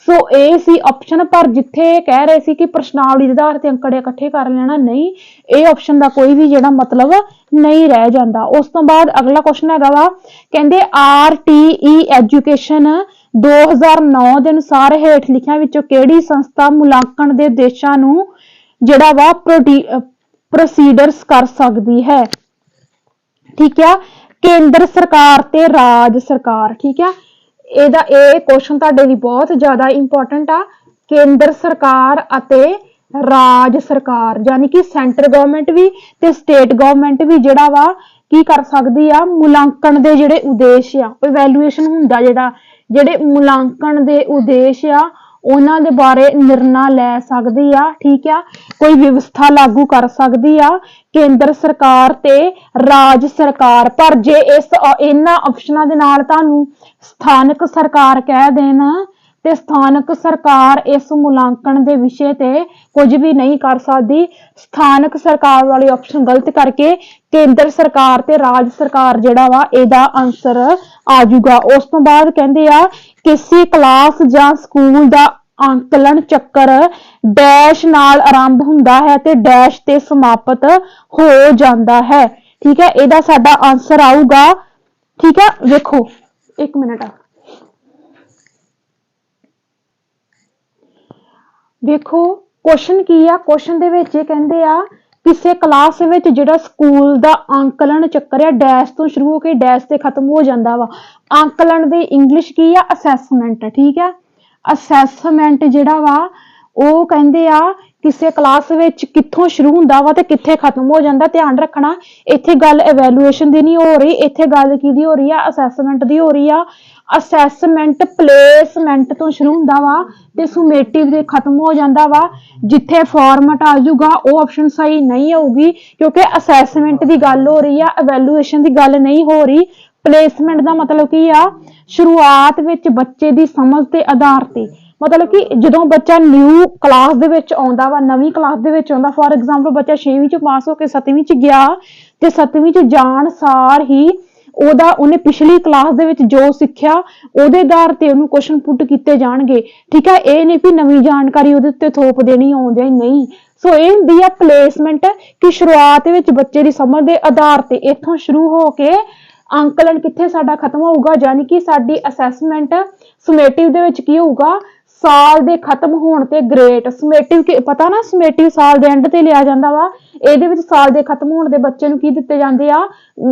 ਸੋ ਇਹ ਸੀ ਆਪਸ਼ਨ, ਪਰ ਜਿੱਥੇ ਕਹਿ ਰਹੇ ਸੀ ਕਿ ਪ੍ਰਸ਼ਨਾਵਲੀ ਦੇ ਆਧਾਰ ਤੇ ਅੰਕੜੇ ਇਕੱਠੇ ਕਰ ਲੈਣਾ, ਨਹੀਂ, ਇਹ ਆਪਸ਼ਨ ਦਾ ਕੋਈ ਵੀ ਜਿਹੜਾ ਮਤਲਬ ਨਹੀਂ ਰਹਿ ਜਾਂਦਾ। ਉਸ ਤੋਂ ਬਾਅਦ ਅਗਲਾ ਕੁਐਸਚਨ ਹੈਗਾ ਵਾ, ਕਹਿੰਦੇ RTE ਐਜੂਕੇਸ਼ਨ 2009 ਦੇ ਅਨੁਸਾਰ ਹੇਠ ਲਿਖਿਆਂ ਵਿੱਚੋਂ ਕਿਹੜੀ ਸੰਸਥਾ ਮੁਲਾਂਕਣ ਦੇ ਉਦੇਸ਼ਾਂ ਨੂੰ ਜਿਹੜਾ ਵਾ ਪ੍ਰੋਸੀਡਰਸ ਕਰ ਸਕਦੀ ਹੈ। ਠੀਕ ਆ, ਕੇਂਦਰ ਸਰਕਾਰ ਤੇ ਰਾਜ ਸਰਕਾਰ। ਠੀਕ ਹੈ, ਇਹਦਾ ਇਹ ਕੁਐਸਚਨ ਤੁਹਾਡੇ ਲਈ ਬਹੁਤ ਜ਼ਿਆਦਾ ਇੰਪੋਰਟੈਂਟ ਆ। ਕੇਂਦਰ ਸਰਕਾਰ ਅਤੇ ਰਾਜ ਸਰਕਾਰ ਯਾਨੀ ਕਿ ਸੈਂਟਰ ਗਵਰਨਮੈਂਟ ਵੀ ਤੇ ਸਟੇਟ ਗਵਰਨਮੈਂਟ ਵੀ ਜਿਹੜਾ ਵਾ ਕੀ ਕਰ ਸਕਦੀ ਆ, ਮੁਲਾਂਕਣ ਦੇ ਜਿਹੜੇ ਉਦੇਸ਼ ਆ, ਇਵੈਲੂਏਸ਼ਨ ਹੁੰਦਾ ਜਿਹੜੇ ਮੁਲਾਂਕਣ ਦੇ ਉਦੇਸ਼ ਆ ਉਹਨਾਂ ਦੇ ਬਾਰੇ ਨਿਰਣਾ ਲੈ ਸਕਦੀ ਆ। ਠੀਕ ਆ, ਕੋਈ ਵਿਵਸਥਾ ਲਾਗੂ ਕਰ ਸਕਦੀ ਆ ਕੇਂਦਰ ਸਰਕਾਰ ਤੇ ਰਾਜ ਸਰਕਾਰ। ਪਰ ਜੇ ਇਹਨਾਂ ਆਪਸ਼ਨਾਂ ਦੇ ਨਾਲ ਤੁਹਾਨੂੰ ਸਥਾਨਕ ਸਰਕਾਰ ਕਹਿ ਦੇਣ ਤੇ ਸਥਾਨਕ ਸਰਕਾਰ ਇਸ ਮੁਲਾਂਕਣ ਦੇ ਵਿਸ਼ੇ ਤੇ ਕੁਝ ਵੀ ਨਹੀਂ ਕਰ ਸਕਦੀ। ਸਥਾਨਕ ਸਰਕਾਰ ਵਾਲੀ ਆਪਸ਼ਨ ਗਲਤ ਕਰਕੇ ਕੇਂਦਰ ਸਰਕਾਰ ਤੇ ਰਾਜ ਸਰਕਾਰ ਜਿਹੜਾ ਵਾ ਇਹਦਾ ਆਨਸਰ ਆ ਜਾਊਗਾ। ਉਸ ਤੋਂ ਬਾਅਦ ਕਹਿੰਦੇ ਆ ਕਿਸੇ ਕਲਾਸ ਜਾਂ ਸਕੂਲ ਦਾ ਅੰਕਲਨ ਚੱਕਰ ਡੈਸ਼ ਨਾਲ ਆਰੰਭ ਹੁੰਦਾ ਹੈ ਤੇ ਡੈਸ਼ ਤੇ ਸਮਾਪਤ ਹੋ ਜਾਂਦਾ ਹੈ। ਠੀਕ ਹੈ, ਇਹਦਾ ਸਾਡਾ ਆਨਸਰ ਆਊਗਾ। ਠੀਕ ਹੈ, ਵੇਖੋ 1 ਮਿੰਟ ਵੇਖੋ ਕੁਐਸਚਨ ਕੀ ਆ। ਕੁਐਸਚਨ ਦੇ ਵਿੱਚ ਇਹ ਕਹਿੰਦੇ ਆ ਕਿਸੇ ਕਲਾਸ ਵਿੱਚ ਜਿਹੜਾ ਸਕੂਲ ਦਾ ਅੰਕਲਨ ਚੱਕਰ ਆ ਡੈਸ਼ ਤੋਂ ਸ਼ੁਰੂ ਹੋ ਕੇ ਡੈਸ਼ ਤੇ ਖਤਮ ਹੋ ਜਾਂਦਾ ਵਾ। ਅੰਕਲਨ ਦੀ ਇੰਗਲਿਸ਼ ਕੀ ਆ, ਅਸੈਸਮੈਂਟ। ਠੀਕ ਆ, ਅਸੈਸਮੈਂਟ ਜਿਹੜਾ ਵਾ ਉਹ ਕਹਿੰਦੇ ਆ ਕਿਸੇ ਕਲਾਸ ਵਿੱਚ ਕਿੱਥੋਂ ਸ਼ੁਰੂ ਹੁੰਦਾ ਵਾ ਤੇ ਕਿੱਥੇ ਖਤਮ ਹੋ ਜਾਂਦਾ। ਧਿਆਨ ਰੱਖਣਾ, ਇੱਥੇ ਗੱਲ ਇਵੈਲੂਏਸ਼ਨ ਦੀ ਨਹੀਂ ਹੋ ਰਹੀ, ਇੱਥੇ ਗੱਲ ਕਿਹਦੀ ਹੋ ਰਹੀ ਆ, ਅਸੈਸਮੈਂਟ ਦੀ ਹੋ ਰਹੀ ਆ। ਅਸੈਸਮੈਂਟ ਪਲੇਸਮੈਂਟ ਤੋਂ ਸ਼ੁਰੂ ਹੁੰਦਾ ਵਾ ਤੇ ਸੁਮੇਟਿਵ ਦੇ ਖਤਮ ਹੋ ਜਾਂਦਾ ਵਾ। ਜਿੱਥੇ ਫਾਰਮੈਟ ਆ ਜਾਊਗਾ ਉਹ ਆਪਸ਼ਨ ਸਹੀ ਨਹੀਂ ਹੋਊਗੀ ਕਿਉਂਕਿ ਅਸੈਸਮੈਂਟ ਦੀ ਗੱਲ ਹੋ ਰਹੀ ਆ, ਇਵੈਲੂਏਸ਼ਨ ਦੀ ਗੱਲ ਨਹੀਂ ਹੋ ਰਹੀ। ਪਲੇਸਮੈਂਟ ਦਾ ਮਤਲਬ ਕੀ ਆ, ਸ਼ੁਰੂਆਤ ਵਿੱਚ ਬੱਚੇ ਦੀ ਸਮਝ ਦੇ ਆਧਾਰ ਤੇ, ਮਤਲਬ ਕਿ ਜਦੋਂ ਬੱਚਾ ਨਿਊ ਕਲਾਸ ਦੇ ਵਿੱਚ ਆਉਂਦਾ ਵਾ, ਨਵੀਂ ਕਲਾਸ ਦੇ ਵਿੱਚ ਆਉਂਦਾ, ਫੋਰ ਐਗਜ਼ਾਮਪਲ ਬੱਚਾ 6ਵੀਂ ਚ ਪਾਸ ਹੋ ਕੇ 7ਵੀਂ ਚ ਗਿਆ ਤੇ 7ਵੀਂ ਚ ਜਾਣ ਸਾਰ ਹੀ ਉਹਨੇ ਪਿਛਲੀ ਕਲਾਸ ਦੇ ਵਿੱਚ ਜੋ ਸਿੱਖਿਆ ਉਹਦੇ ਆਧਾਰ ਤੇ ਉਹਨੂੰ ਕੁਐਸਚਨ ਪੁੱਟ ਕੀਤੇ ਜਾਣਗੇ। ਠੀਕ ਹੈ, ਇਹ ਨਹੀਂ ਵੀ ਨਵੀਂ ਜਾਣਕਾਰੀ ਉਹਦੇ ਉੱਤੇ ਥੋਪ ਦੇਣੀ ਆਉਂਦਿਆਂ ਹੀ ਨਹੀਂ। ਸੋ ਇਹ ਹੁੰਦੀ ਆ ਪਲੇਸਮੈਂਟ ਕਿ ਸ਼ੁਰੂਆਤ ਵਿੱਚ ਬੱਚੇ ਦੀ ਸਮਝ ਦੇ ਆਧਾਰ ਤੇ ਇੱਥੋਂ ਸ਼ੁਰੂ ਹੋ ਕੇ ਅੰਕਲਨ ਕਿੱਥੇ ਸਾਡਾ ਖਤਮ ਹੋਊਗਾ, ਯਾਨੀ ਕਿ ਸਾਡੀ ਅਸੈਸਮੈਂਟ ਸਮੇਟਿਵ ਦੇ ਵਿੱਚ ਕੀ ਹੋਊਗਾ, ਸਾਲ ਦੇ ਖਤਮ ਹੋਣ ਤੇ ਗ੍ਰੇਡ। ਸਮੇਟਿਵ ਪਤਾ ਨਾ, ਸਮੇਟਿਵ ਸਾਲ ਦੇ ਐਂਡ ਤੇ ਲਿਆ ਜਾਂਦਾ ਵਾ। ਇਹਦੇ ਵਿੱਚ ਸਾਲ ਦੇ ਖਤਮ ਹੋਣ ਦੇ ਬੱਚੇ ਨੂੰ ਕੀ ਦਿੱਤੇ ਜਾਂਦੇ ਆ,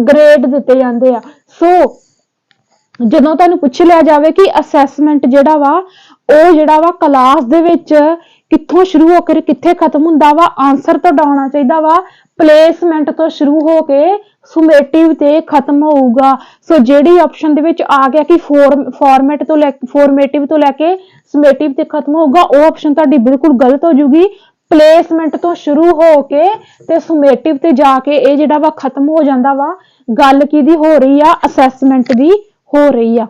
ਗ੍ਰੇਡ ਦਿੱਤੇ ਜਾਂਦੇ ਆ। ਸੋ ਜਦੋਂ ਤੁਹਾਨੂੰ ਪੁੱਛ ਲਿਆ ਜਾਵੇ ਕਿ ਅਸੈਸਮੈਂਟ ਜਿਹੜਾ ਵਾ ਕਲਾਸ ਦੇ ਵਿੱਚ ਕਿੱਥੋਂ ਸ਼ੁਰੂ ਹੋ ਕੇ ਕਿੱਥੇ ਖਤਮ ਹੁੰਦਾ ਵਾ, ਆਨਸਰ ਤੁਹਾਡਾ ਆਉਣਾ ਚਾਹੀਦਾ ਵਾ ਪਲੇਸਮੈਂਟ ਤੋਂ ਸ਼ੁਰੂ ਹੋ ਕੇ ਸੁਮੇਟਿਵ ਤੇ ਖਤਮ ਹੋਊਗਾ। ਸੋ ਜਿਹੜੀ ਆਪਸ਼ਨ ਦੇ ਵਿੱਚ ਆ ਗਿਆ ਕਿ ਫਾਰਮੇਟਿਵ ਤੋਂ ਲੈ ਕੇ ਸਮੇਟਿਵ ਤੇ ਖਤਮ ਹੋਊਗਾ, ਉਹ ਆਪਸ਼ਨ ਤੁਹਾਡੀ ਬਿਲਕੁਲ ਗਲਤ ਹੋ ਜੂਗੀ। ਪਲੇਸਮੈਂਟ ਤੋਂ ਸ਼ੁਰੂ ਹੋ ਕੇ ਤੇ ਸੁਮੇਟਿਵ ਤੇ ਜਾ ਕੇ ਇਹ ਜਿਹੜਾ ਵਾ ਖਤਮ ਹੋ ਜਾਂਦਾ ਵਾ। ਗੱਲ ਕਿਹਦੀ ਹੋ ਰਹੀ ਆ, ਅਸੈਸਮੈਂਟ ਦੀ ਹੋ ਰਹੀ ਆ।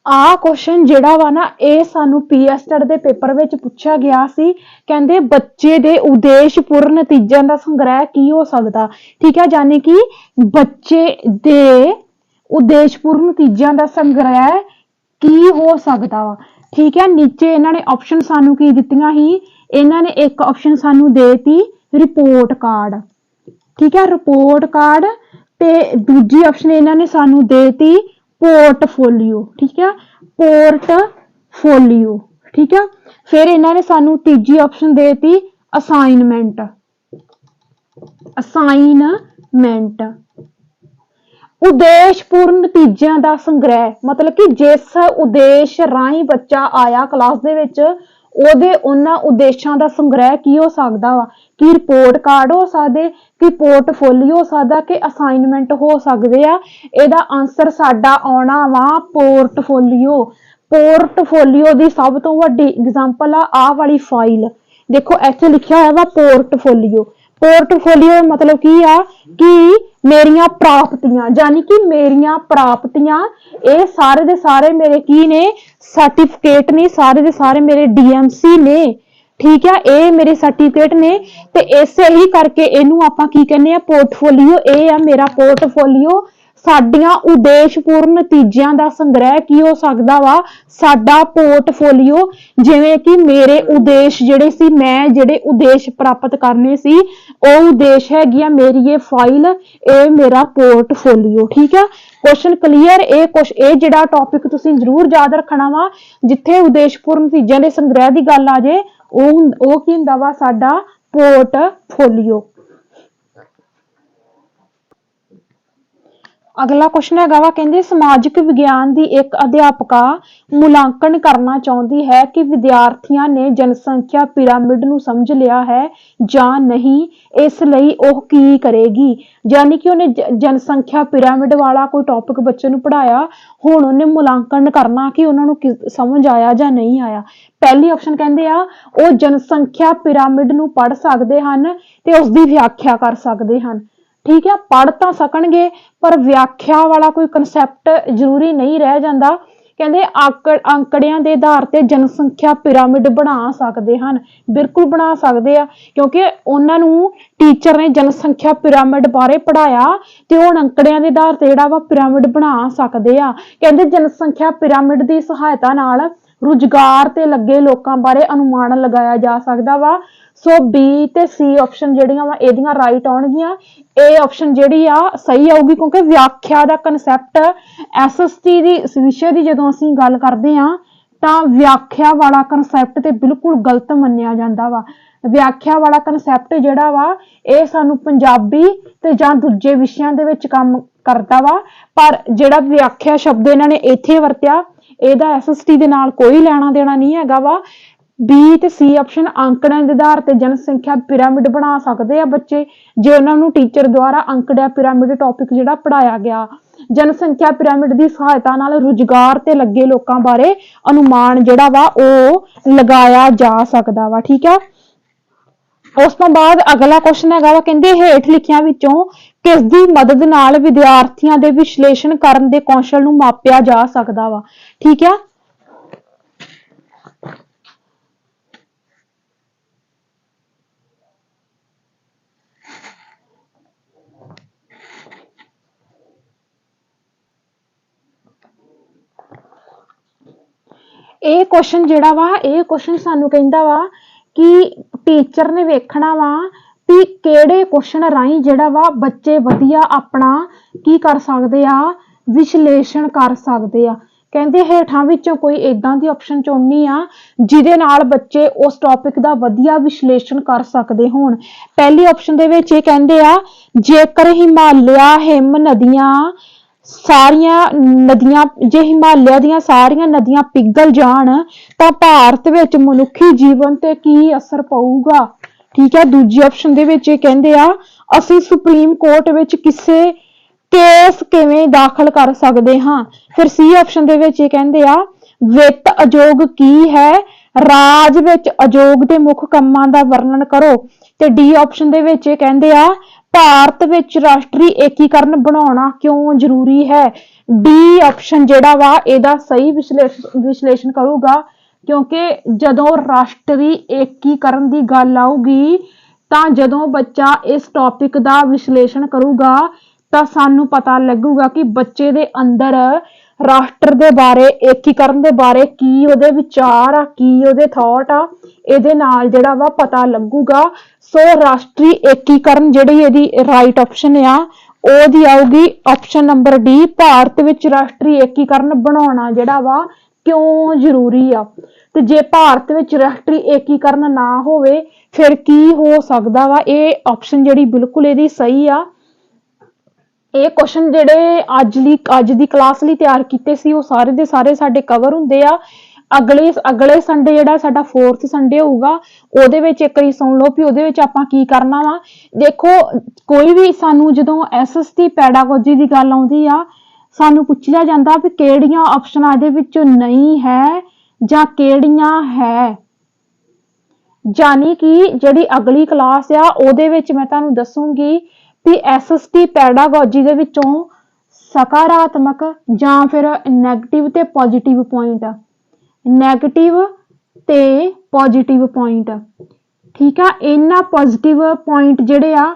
ਆਹ ਕੁਐਸਚਨ ਜਿਹੜਾ ਵਾ ਨਾ ਇਹ ਸਾਨੂੰ ਪੀਐਸਟੈਟ ਦੇ ਪੇਪਰ ਵਿੱਚ ਪੁੱਛਿਆ ਗਿਆ ਸੀ। ਕਹਿੰਦੇ ਬੱਚੇ ਦੇ ਉਦੇਸ਼ਪੂਰਨ ਨਤੀਜਿਆਂ ਦਾ ਸੰਗ੍ਰਹਿ ਕੀ ਹੋ ਸਕਦਾ। ਠੀਕ ਹੈ, ਯਾਨੀ ਕਿ ਬੱਚੇ ਦੇ ਉਦੇਸ਼ਪੂਰਨ ਨਤੀਜਿਆਂ ਦਾ ਸੰਗ੍ਰਹਿ ਕੀ ਹੋ ਸਕਦਾ ਵਾ। ਠੀਕ ਹੈ, ਨੀਚੇ ਇਹਨਾਂ ਨੇ ਆਪਸ਼ਨ ਸਾਨੂੰ ਕੀ ਦਿੱਤੀਆਂ ਸੀ, ਇਹਨਾਂ ਨੇ ਇੱਕ ਆਪਸ਼ਨ ਸਾਨੂੰ ਦੇਤੀ ਰਿਪੋਰਟ ਕਾਰਡ। ਠੀਕ ਹੈ, ਰਿਪੋਰਟ ਕਾਰਡ ਤੇ ਦੂਜੀ ਆਪਸ਼ਨ ਇਹਨਾਂ ਨੇ ਸਾਨੂੰ ਦੇਤੀ ਪੋਰਟਫੋਲੀਓ। ਠੀਕ ਹੈ, ਪੋਰਟਫੋਲੀਓ। ਠੀਕ ਹੈ, ਫਿਰ ਇਹਨਾਂ ਨੇ ਸਾਨੂੰ ਤੀਜੀ ਆਪਸ਼ਨ ਦੇਤੀ ਅਸਾਈਨਮੈਂਟ। ਅਸਾਈਨਮੈਂਟ ਉਦੇਸ਼ਪੂਰਨ ਨਤੀਜਿਆਂ ਦਾ ਸੰਗ੍ਰਹਿ, ਮਤਲਬ ਕਿ ਜਿਸ ਉਦੇਸ਼ ਰਾਹੀਂ ਬੱਚਾ ਆਇਆ ਕਲਾਸ ਦੇ ਵਿੱਚ ਉਹਨਾਂ ਉਦੇਸ਼ਾਂ ਦਾ ਸੰਗ੍ਰਹਿ ਕੀ ਹੋ ਸਕਦਾ ਵਾ, ਕਿ ਰਿਪੋਰਟ ਕਾਰਡ ਹੋ ਸਕਦੇ, ਕਿ ਪੋਰਟਫੋਲੀਓ ਹੋ ਸਕਦਾ, ਕਿ ਅਸਾਈਨਮੈਂਟ ਹੋ ਸਕਦੇ ਆ। ਇਹਦਾ ਆਨਸਰ ਸਾਡਾ ਆਉਣਾ ਵਾ ਪੋਰਟਫੋਲੀਓ। ਪੋਰਟਫੋਲੀਓ ਦੀ ਸਭ ਤੋਂ ਵੱਡੀ ਐਗਜ਼ਾਮਪਲ ਆ ਆਹ ਵਾਲੀ ਫਾਈਲ। ਦੇਖੋ ਇੱਥੇ ਲਿਖਿਆ ਹੋਇਆ ਵਾ ਪੋਰਟਫੋਲੀਓ। ਪੋਰਟਫੋਲੀਓ ਮਤਲਬ ਕੀ ਆ ਕਿ ਮੇਰੀਆਂ ਪ੍ਰਾਪਤੀਆਂ, ਯਾਨੀ ਕਿ ਮੇਰੀਆਂ ਪ੍ਰਾਪਤੀਆਂ ਇਹ ਸਾਰੇ ਦੇ ਸਾਰੇ ਮੇਰੇ ਕੀ ਨੇ, ਸਰਟੀਫਿਕੇਟ ਨੇ, ਸਾਰੇ ਦੇ ਸਾਰੇ ਮੇਰੇ ਡੀਐਮਸੀ ਨੇ। ਠੀਕ ਹੈ, ਇਹ ਮੇਰੇ ਸਰਟੀਫਿਕੇਟ ਨੇ ਤੇ ਇਸੇ ਹੀ ਕਰਕੇ ਇਹਨੂੰ ਆਪਾਂ ਕੀ ਕਹਿੰਦੇ ਆ, ਪੋਰਟਫੋਲੀਓ। ਇਹ ਆ ਮੇਰਾ ਪੋਰਟਫੋਲੀਓ। ਸਾਡੀਆਂ ਉਦੇਸ਼ਪੂਰਨ ਨਤੀਜਿਆਂ ਦਾ ਸੰਗ੍ਰਹਿ ਕੀ ਹੋ ਸਕਦਾ ਵਾ, ਸਾਡਾ ਪੋਰਟਫੋਲੀਓ। ਜਿਵੇਂ ਕਿ ਮੇਰੇ ਉਦੇਸ਼ ਜਿਹੜੇ ਸੀ, ਮੈਂ ਜਿਹੜੇ ਉਦੇਸ਼ ਪ੍ਰਾਪਤ ਕਰਨੇ ਸੀ ਉਹ ਉਦੇਸ਼ ਹੈਗੀ ਆ ਮੇਰੀ ਇਹ ਫਾਈਲ, ਇਹ ਮੇਰਾ ਪੋਰਟਫੋਲੀਓ। ਠੀਕ ਹੈ, ਕੁਐਸਚਨ ਕਲੀਅਰ। ਇਹ ਜਿਹੜਾ ਟੌਪਿਕ ਤੁਸੀਂ ਜ਼ਰੂਰ ਯਾਦ ਰੱਖਣਾ ਵਾ, ਜਿੱਥੇ ਉਦੇਸ਼ਪੂਰਨ ਨਤੀਜਿਆਂ ਦੇ ਸੰਗ੍ਰਹਿ ਦੀ ਗੱਲ ਆ ਜੇ ਉਹ ਕੀ ਹੁੰਦਾ ਵਾ, ਸਾਡਾ ਪੋਰਟਫੋਲੀਓ। ਅਗਲਾ ਕੁਐਸਚਨ ਹੈਗਾ ਵਾ, ਕਹਿੰਦੇ ਸਮਾਜਿਕ ਵਿਗਿਆਨ ਦੀ ਇੱਕ ਅਧਿਆਪਕਾ ਮੁਲਾਂਕਣ ਕਰਨਾ ਚਾਹੁੰਦੀ ਹੈ ਕਿ ਵਿਦਿਆਰਥੀਆਂ ਨੇ ਜਨਸੰਖਿਆ ਪਿਰਾਮਿਡ ਨੂੰ ਸਮਝ ਲਿਆ ਹੈ ਜਾਂ ਨਹੀਂ, ਇਸ ਲਈ ਉਹ ਕੀ ਕਰੇਗੀ। ਯਾਨੀ ਕਿ ਉਹਨੇ ਜਨਸੰਖਿਆ ਪਿਰਾਮਿਡ ਵਾਲਾ ਕੋਈ ਟੌਪਿਕ ਬੱਚੇ ਨੂੰ ਪੜ੍ਹਾਇਆ, ਹੁਣ ਉਹਨੇ ਮੁਲਾਂਕਣ ਕਰਨਾ ਕਿ ਉਹਨਾਂ ਨੂੰ ਸਮਝ ਆਇਆ ਜਾਂ ਨਹੀਂ ਆਇਆ। ਪਹਿਲੀ ਆਪਸ਼ਨ ਕਹਿੰਦੇ ਆ ਉਹ ਜਨਸੰਖਿਆ ਪਿਰਾਮਿਡ ਨੂੰ ਪੜ੍ਹ ਸਕਦੇ ਹਨ ਤੇ ਉਸਦੀ ਵਿਆਖਿਆ ਕਰ ਸਕਦੇ ਹਨ। ਠੀਕ ਹੈ, ਪੜ੍ਹ ਤਾਂ ਸਕਣਗੇ ਪਰ ਵਿਆਖਿਆ ਵਾਲਾ ਕੋਈ ਕਨਸੈਪਟ ਜ਼ਰੂਰੀ ਨਹੀਂ ਰਹਿ ਜਾਂਦਾ। ਕਹਿੰਦੇ ਅੰਕੜਿਆਂ ਦੇ ਆਧਾਰ ਤੇ ਜਨਸੰਖਿਆ ਪਿਰਾਮਿਡ ਬਣਾ ਸਕਦੇ ਹਨ, ਬਿਲਕੁਲ ਬਣਾ ਸਕਦੇ ਆ, ਕਿਉਂਕਿ ਉਹਨਾਂ ਨੂੰ ਟੀਚਰ ਨੇ ਜਨਸੰਖਿਆ ਪਿਰਾਮਿਡ ਬਾਰੇ ਪੜ੍ਹਾਇਆ ਤੇ ਉਹ ਅੰਕੜਿਆਂ ਦੇ ਆਧਾਰ ਤੇ ਜਿਹੜਾ ਵਾ ਪਿਰਾਮਿਡ ਬਣਾ ਸਕਦੇ ਆ। ਕਹਿੰਦੇ ਜਨਸੰਖਿਆ ਪਿਰਾਮਿਡ ਦੀ ਸਹਾਇਤਾ ਨਾਲ ਰੁਜ਼ਗਾਰ ਤੇ ਲੱਗੇ ਲੋਕਾਂ ਬਾਰੇ ਅਨੁਮਾਨ ਲਗਾਇਆ ਜਾ ਸਕਦਾ ਵਾ। ਸੋ ਬੀ ਤੇ ਸੀ ਆਪਸ਼ਨ ਜਿਹੜੀਆਂ ਵਾ ਇਹਦੀਆਂ ਰਾਈਟ ਆਉਣਗੀਆਂ। ਇਹ ਆਪਸ਼ਨ ਜਿਹੜੀ ਆ ਸਹੀ ਆਊਗੀ, ਕਿਉਂਕਿ ਵਿਆਖਿਆ ਦਾ ਕਨਸੈਪਟ ਐਸਐਸਟੀ ਦੀ ਵਿਸ਼ੇ ਦੀ ਜਦੋਂ ਅਸੀਂ ਗੱਲ ਕਰਦੇ ਹਾਂ ਤਾਂ ਵਿਆਖਿਆ ਵਾਲਾ ਕਨਸੈਪਟ ਤੇ ਬਿਲਕੁਲ ਗਲਤ ਮੰਨਿਆ ਜਾਂਦਾ ਵਾ। ਵਿਆਖਿਆ ਵਾਲਾ ਕਨਸੈਪਟ ਜਿਹੜਾ ਵਾ ਇਹ ਸਾਨੂੰ ਪੰਜਾਬੀ ਤੇ ਜਾਂ ਦੂਜੇ ਵਿਸ਼ਿਆਂ ਦੇ ਵਿੱਚ ਕੰਮ ਕਰਦਾ ਵਾ, ਪਰ ਜਿਹੜਾ ਵਿਆਖਿਆ ਸ਼ਬਦ ਇਹਨਾਂ ਨੇ ਇੱਥੇ ਵਰਤਿਆ ਇਹਦਾ ਐਸਐਸਟੀ ਦੇ ਨਾਲ ਕੋਈ ਲੈਣਾ ਦੇਣਾ ਨਹੀਂ ਹੈਗਾ ਵਾ। ਬੀ ਤੇ ਸੀ ਆਪਸ਼ਨ ਅੰਕੜਿਆਂ ਦੇ ਆਧਾਰ ਤੇ ਜਨਸੰਖਿਆ ਪਿਰਾਮਿਡ ਬਣਾ ਸਕਦੇ ਆ ਬੱਚੇ, ਜੇ ਉਹਨਾਂ ਨੂੰ ਟੀਚਰ ਦੁਆਰਾ ਅੰਕੜਿਆ ਪਿਰਾਮਿਡ ਟੌਪਿਕ ਜਿਹੜਾ ਪੜ੍ਹਾਇਆ ਗਿਆ। ਜਨਸੰਖਿਆ ਪਿਰਾਮਿਡ ਦੀ ਸਹਾਇਤਾ ਨਾਲ ਰੁਜ਼ਗਾਰ ਤੇ ਲੱਗੇ ਲੋਕਾਂ ਬਾਰੇ ਅਨੁਮਾਨ ਜਿਹੜਾ ਵਾ ਉਹ ਲਗਾਇਆ ਜਾ ਸਕਦਾ ਵਾ। ਠੀਕ ਆ, ਉਸ ਤੋਂ ਬਾਅਦ ਅਗਲਾ ਕੁਐਸਚਨ ਹੈਗਾ ਵਾ, ਕਹਿੰਦੇ ਹੇਠ ਲਿਖਿਆਂ ਵਿੱਚੋਂ ਕਿਸ ਦੀ ਮਦਦ ਨਾਲ ਵਿਦਿਆਰਥੀਆਂ ਦੇ ਵਿਸ਼ਲੇਸ਼ਣ ਕਰਨ ਦੇ ਕੌਸ਼ਲ ਨੂੰ ਮਾਪਿਆ ਜਾ ਸਕਦਾ ਵਾ। ਠੀਕ ਆ, ਇਹ ਕੁਐਸਚਨ ਜਿਹੜਾ ਵਾ ਇਹ ਕੁਐਸਚਨ ਸਾਨੂੰ ਕਹਿੰਦਾ ਵਾ ਕਿ ਟੀਚਰ ਨੇ ਵੇਖਣਾ ਵਾ ਵੀ ਕਿਹੜੇ ਕੁਐਸਚਨ ਰਾਹੀਂ ਜਿਹੜਾ ਵਾ ਬੱਚੇ ਵਧੀਆ ਆਪਣਾ ਕੀ ਕਰ ਸਕਦੇ ਆ, ਵਿਸ਼ਲੇਸ਼ਣ ਕਰ ਸਕਦੇ ਆ। ਕਹਿੰਦੇ ਹੇਠਾਂ ਵਿੱਚੋਂ ਕੋਈ ਏਦਾਂ ਦੀ ਆਪਸ਼ਨ ਚੁਣਨੀ ਆ ਜਿਹਦੇ ਨਾਲ ਬੱਚੇ ਉਸ ਟੌਪਿਕ ਦਾ ਵਧੀਆ ਵਿਸ਼ਲੇਸ਼ਣ ਕਰ ਸਕਦੇ ਹੋਣ। ਪਹਿਲੀ ਆਪਸ਼ਨ ਦੇ ਵਿੱਚ ਇਹ ਕਹਿੰਦੇ ਆ ਜੇਕਰ ਹਿਮਾਲਿਆ ਹਿਮ ਨਦੀਆਂ ਸਾਰੀਆਂ ਨਦੀਆਂ ਜੇ ਹਿਮਾਲਿਆ ਦੀਆਂ ਸਾਰੀਆਂ ਨਦੀਆਂ ਪਿਘਲ ਜਾਣ ਤਾਂ ਭਾਰਤ ਵਿੱਚ ਮਨੁੱਖੀ ਜੀਵਨ ਤੇ ਕੀ ਅਸਰ ਪਊਗਾ। ਠੀਕ ਹੈ, ਦੂਜੀ ਆਪਸ਼ਨ ਦੇ ਵਿੱਚ ਇਹ ਕਹਿੰਦੇ ਆ ਅਸੀਂ ਸੁਪਰੀਮ ਕੋਰਟ ਵਿੱਚ ਕਿਸੇ ਕੇਸ ਕਿਵੇਂ ਦਾਖਲ ਕਰ ਸਕਦੇ ਹਾਂ। ਫਿਰ ਸੀ ਆਪਸ਼ਨ ਦੇ ਵਿੱਚ ਇਹ ਕਹਿੰਦੇ ਆ ਵਿੱਤ ਅਯੋਗ ਕੀ ਹੈ, ਰਾਜ ਵਿੱਚ ਅਯੋਗ ਦੇ ਮੁੱਖ ਕੰਮਾਂ ਦਾ ਵਰਣਨ ਕਰੋ। ਤੇ ਡੀ ਆਪਸ਼ਨ ਦੇ ਵਿੱਚ ਇਹ ਕਹਿੰਦੇ ਆ ਭਾਰਤ ਵਿੱਚ ਰਾਸ਼ਟਰੀ ਏਕੀਕਰਨ ਬਣਾਉਣਾ ਕਿਉਂ ਜ਼ਰੂਰੀ ਹੈ। ਡੀ ਆਪਸ਼ਨ ਜਿਹੜਾ ਵਾ ਇਹਦਾ ਸਹੀ ਵਿਸ਼ਲੇਸ਼ਣ ਕਰੂਗਾ, ਕਿਉਂਕਿ ਜਦੋਂ ਰਾਸ਼ਟਰੀ ਏਕੀਕਰਨ ਦੀ ਗੱਲ ਆਊਗੀ ਤਾਂ ਜਦੋਂ ਬੱਚਾ ਇਸ ਟੌਪਿਕ ਦਾ ਵਿਸ਼ਲੇਸ਼ਣ ਕਰੂਗਾ ਤਾਂ ਸਾਨੂੰ ਪਤਾ ਲੱਗੂਗਾ ਕਿ ਬੱਚੇ ਦੇ ਅੰਦਰ ਰਾਸ਼ਟਰ ਦੇ ਬਾਰੇ, ਏਕੀਕਰਨ ਦੇ ਬਾਰੇ ਕੀ ਉਹਦੇ ਵਿਚਾਰ ਆ, ਕੀ ਉਹਦੇ ਥਾਟ ਆ, ਇਹਦੇ ਨਾਲ ਜਿਹੜਾ ਵਾ ਪਤਾ ਲੱਗੂਗਾ। ਸੋ ਰਾਸ਼ਟਰੀ ਏਕੀਕਰਨ ਜਿਹੜੀ ਇਹਦੀ ਰਾਈਟ ਆਪਸ਼ਨ ਆ ਉਹਦੀ ਆਊਗੀ ਆਪਸ਼ਨ ਨੰਬਰ ਡੀ, ਭਾਰਤ ਵਿੱਚ ਰਾਸ਼ਟਰੀ ਏਕੀਕਰਨ ਬਣਾਉਣਾ ਜਿਹੜਾ ਵਾ ਕਿਉਂ ਜ਼ਰੂਰੀ ਆ। ਤੇ ਜੇ ਭਾਰਤ ਵਿੱਚ ਰਾਸ਼ਟਰੀ ਏਕੀਕਰਨ ਨਾ ਹੋਵੇ ਫਿਰ ਕੀ ਹੋ ਸਕਦਾ ਵਾ, ਇਹ ਆਪਸ਼ਨ ਜਿਹੜੀ ਬਿਲਕੁਲ ਇਹਦੀ ਸਹੀ ਆ। ਇਹ ਕੁਐਸਚਨ ਜਿਹੜੇ ਅੱਜ ਦੀ ਕਲਾਸ ਲਈ ਤਿਆਰ ਕੀਤੇ ਸੀ ਉਹ ਸਾਰੇ ਦੇ ਸਾਰੇ ਸਾਡੇ ਕਵਰ ਹੁੰਦੇ ਆ। ਅਗਲੇ ਸੰਡੇ ਜਿਹੜਾ ਸਾਡਾ 4th ਸੰਡੇ ਹੋਊਗਾ ਉਹਦੇ ਵਿੱਚ ਇੱਕ ਵਾਰੀ ਸੁਣ ਲਓ ਵੀ ਉਹਦੇ ਵਿੱਚ ਆਪਾਂ ਕੀ ਕਰਨਾ ਵਾ। ਦੇਖੋ ਕੋਈ ਵੀ ਸਾਨੂੰ ਜਦੋਂ ਐਸਐਸਟੀ ਪੈਡਾਗੋਜੀ ਦੀ ਗੱਲ ਆਉਂਦੀ ਆ ਸਾਨੂੰ ਪੁੱਛਿਆ ਜਾਂਦਾ ਵੀ ਕਿਹੜੀਆਂ ਆਪਸ਼ਨਾਂ ਇਹਦੇ ਵਿੱਚ ਨਹੀਂ ਹੈ ਜਾਂ ਕਿਹੜੀਆਂ ਹੈ। ਯਾਨੀ ਕਿ ਜਿਹੜੀ ਅਗਲੀ ਕਲਾਸ ਆ ਉਹਦੇ ਵਿੱਚ ਮੈਂ ਤੁਹਾਨੂੰ ਦੱਸੂਗੀ ਵੀ ਐਸਐਸਟੀ ਪੈਡਾਗੋਜੀ ਦੇ ਵਿੱਚੋਂ ਸਕਾਰਾਤਮਕ ਜਾਂ ਫਿਰ ਨੈਗੇਟਿਵ ਤੇ ਪੋਜ਼ਿਟਿਵ ਪੁਆਇੰਟ, ਨੈਗੇਟਿਵ ਤੇ ਪੋਜ਼ਿਟਿਵ ਪੁਆਇੰਟ। ਠੀਕ ਆ, ਇਹਨਾਂ ਪੋਜ਼ਿਟਿਵ ਪੁਆਇੰਟ ਜਿਹੜੇ ਆ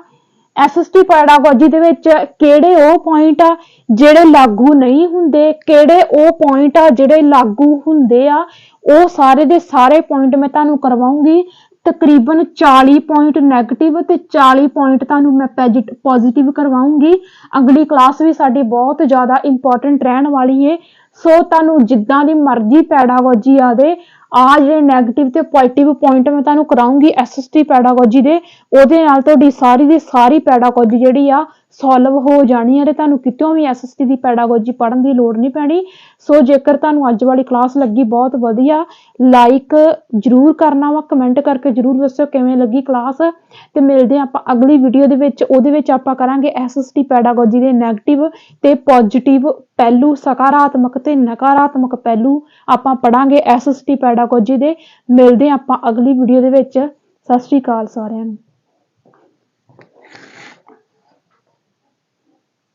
ਐਸਐਸਟੀ ਪੈਡਾਗੋਜੀ ਦੇ ਵਿੱਚ ਕਿਹੜੇ ਉਹ ਪੁਆਇੰਟ ਆ ਜਿਹੜੇ ਲਾਗੂ ਨਹੀਂ ਹੁੰਦੇ, ਕਿਹੜੇ ਉਹ ਪੁਆਇੰਟ ਆ ਜਿਹੜੇ ਲਾਗੂ ਹੁੰਦੇ ਆ, ਉਹ ਸਾਰੇ ਦੇ ਸਾਰੇ ਪੁਆਇੰਟ ਮੈਂ ਤੁਹਾਨੂੰ ਕਰਵਾਉਂਗੀ। ਤਕਰੀਬਨ 40 ਪੁਆਇੰਟ ਨੈਗੇਟਿਵ ਤੇ 40 ਪੁਆਇੰਟ ਤੁਹਾਨੂੰ ਮੈਂ ਪੋਜ਼ਿਟਿਵ ਕਰਵਾਉਂਗੀ। ਅਗਲੀ ਕਲਾਸ ਵੀ ਸਾਡੀ ਬਹੁਤ ਜ਼ਿਆਦਾ ਇੰਪੋਰਟੈਂਟ ਰਹਿਣ ਵਾਲੀ ਹੈ। ਸੋ ਤੁਹਾਨੂੰ ਜਿੱਦਾਂ ਦੀ ਮਰਜ਼ੀ ਪੈਡਾਗੋਜੀ ਆਵੇ, ਆ ਜਿਹੜੇ ਨੈਗੇਟਿਵ ਤੇ ਪੋਜ਼ਿਟਿਵ ਪੁਆਇੰਟ ਮੈਂ ਤੁਹਾਨੂੰ ਕਰਾਉਂਗੀ ਐਸਐਸਟੀ ਪੈਡਾਗੋਜੀ ਦੇ, ਉਹਦੇ ਨਾਲ ਤੁਹਾਡੀ ਸਾਰੀ ਦੀ ਸਾਰੀ ਪੈਡਾਗੋਜੀ ਜਿਹੜੀ ਆ ਸੋਲਵ ਹੋ ਜਾਣੀ ਹੈ ਤੇ ਤੁਹਾਨੂੰ ਕਿਤੋਂ ਵੀ SST ਦੀ ਪੈਡਾਗੋਜੀ ਪੜ੍ਹਨ ਦੀ ਲੋੜ ਨਹੀਂ ਪੈਣੀ। ਸੋ ਜੇਕਰ ਤੁਹਾਨੂੰ ਅੱਜ ਵਾਲੀ ਕਲਾਸ ਲੱਗੀ ਬਹੁਤ ਵਧੀਆ, ਲਾਈਕ ਜ਼ਰੂਰ ਕਰਨਾ ਵਾ, ਕਮੈਂਟ ਕਰਕੇ ਜ਼ਰੂਰ ਦੱਸਿਓ ਕਿਵੇਂ ਲੱਗੀ ਕਲਾਸ। ਤੇ ਮਿਲਦੇ ਆਪਾਂ ਅਗਲੀ ਵੀਡੀਓ ਦੇ ਵਿੱਚ। ਉਹਦੇ ਵਿੱਚ ਆਪਾਂ ਕਰਾਂਗੇ SST ਪੈਡਾਗੋਜੀ ਦੇ ਨੈਗੇਟਿਵ ਤੇ ਪੋਜ਼ਿਟਿਵ ਪਹਿਲੂ, ਸਕਾਰਾਤਮਕ ਤੇ ਨਕਾਰਾਤਮਕ ਪਹਿਲੂ ਆਪਾਂ ਪੜਾਂਗੇ SST ਪੈਡਾਗੋਜੀ ਦੇ। ਮਿਲਦੇ ਆਪਾਂ ਅਗਲੀ ਵੀਡੀਓ ਦੇ ਵਿੱਚ। ਸਤਿ ਸ਼੍ਰੀ ਅਕਾਲ ਸਾਰਿਆਂ ਨੂੰ।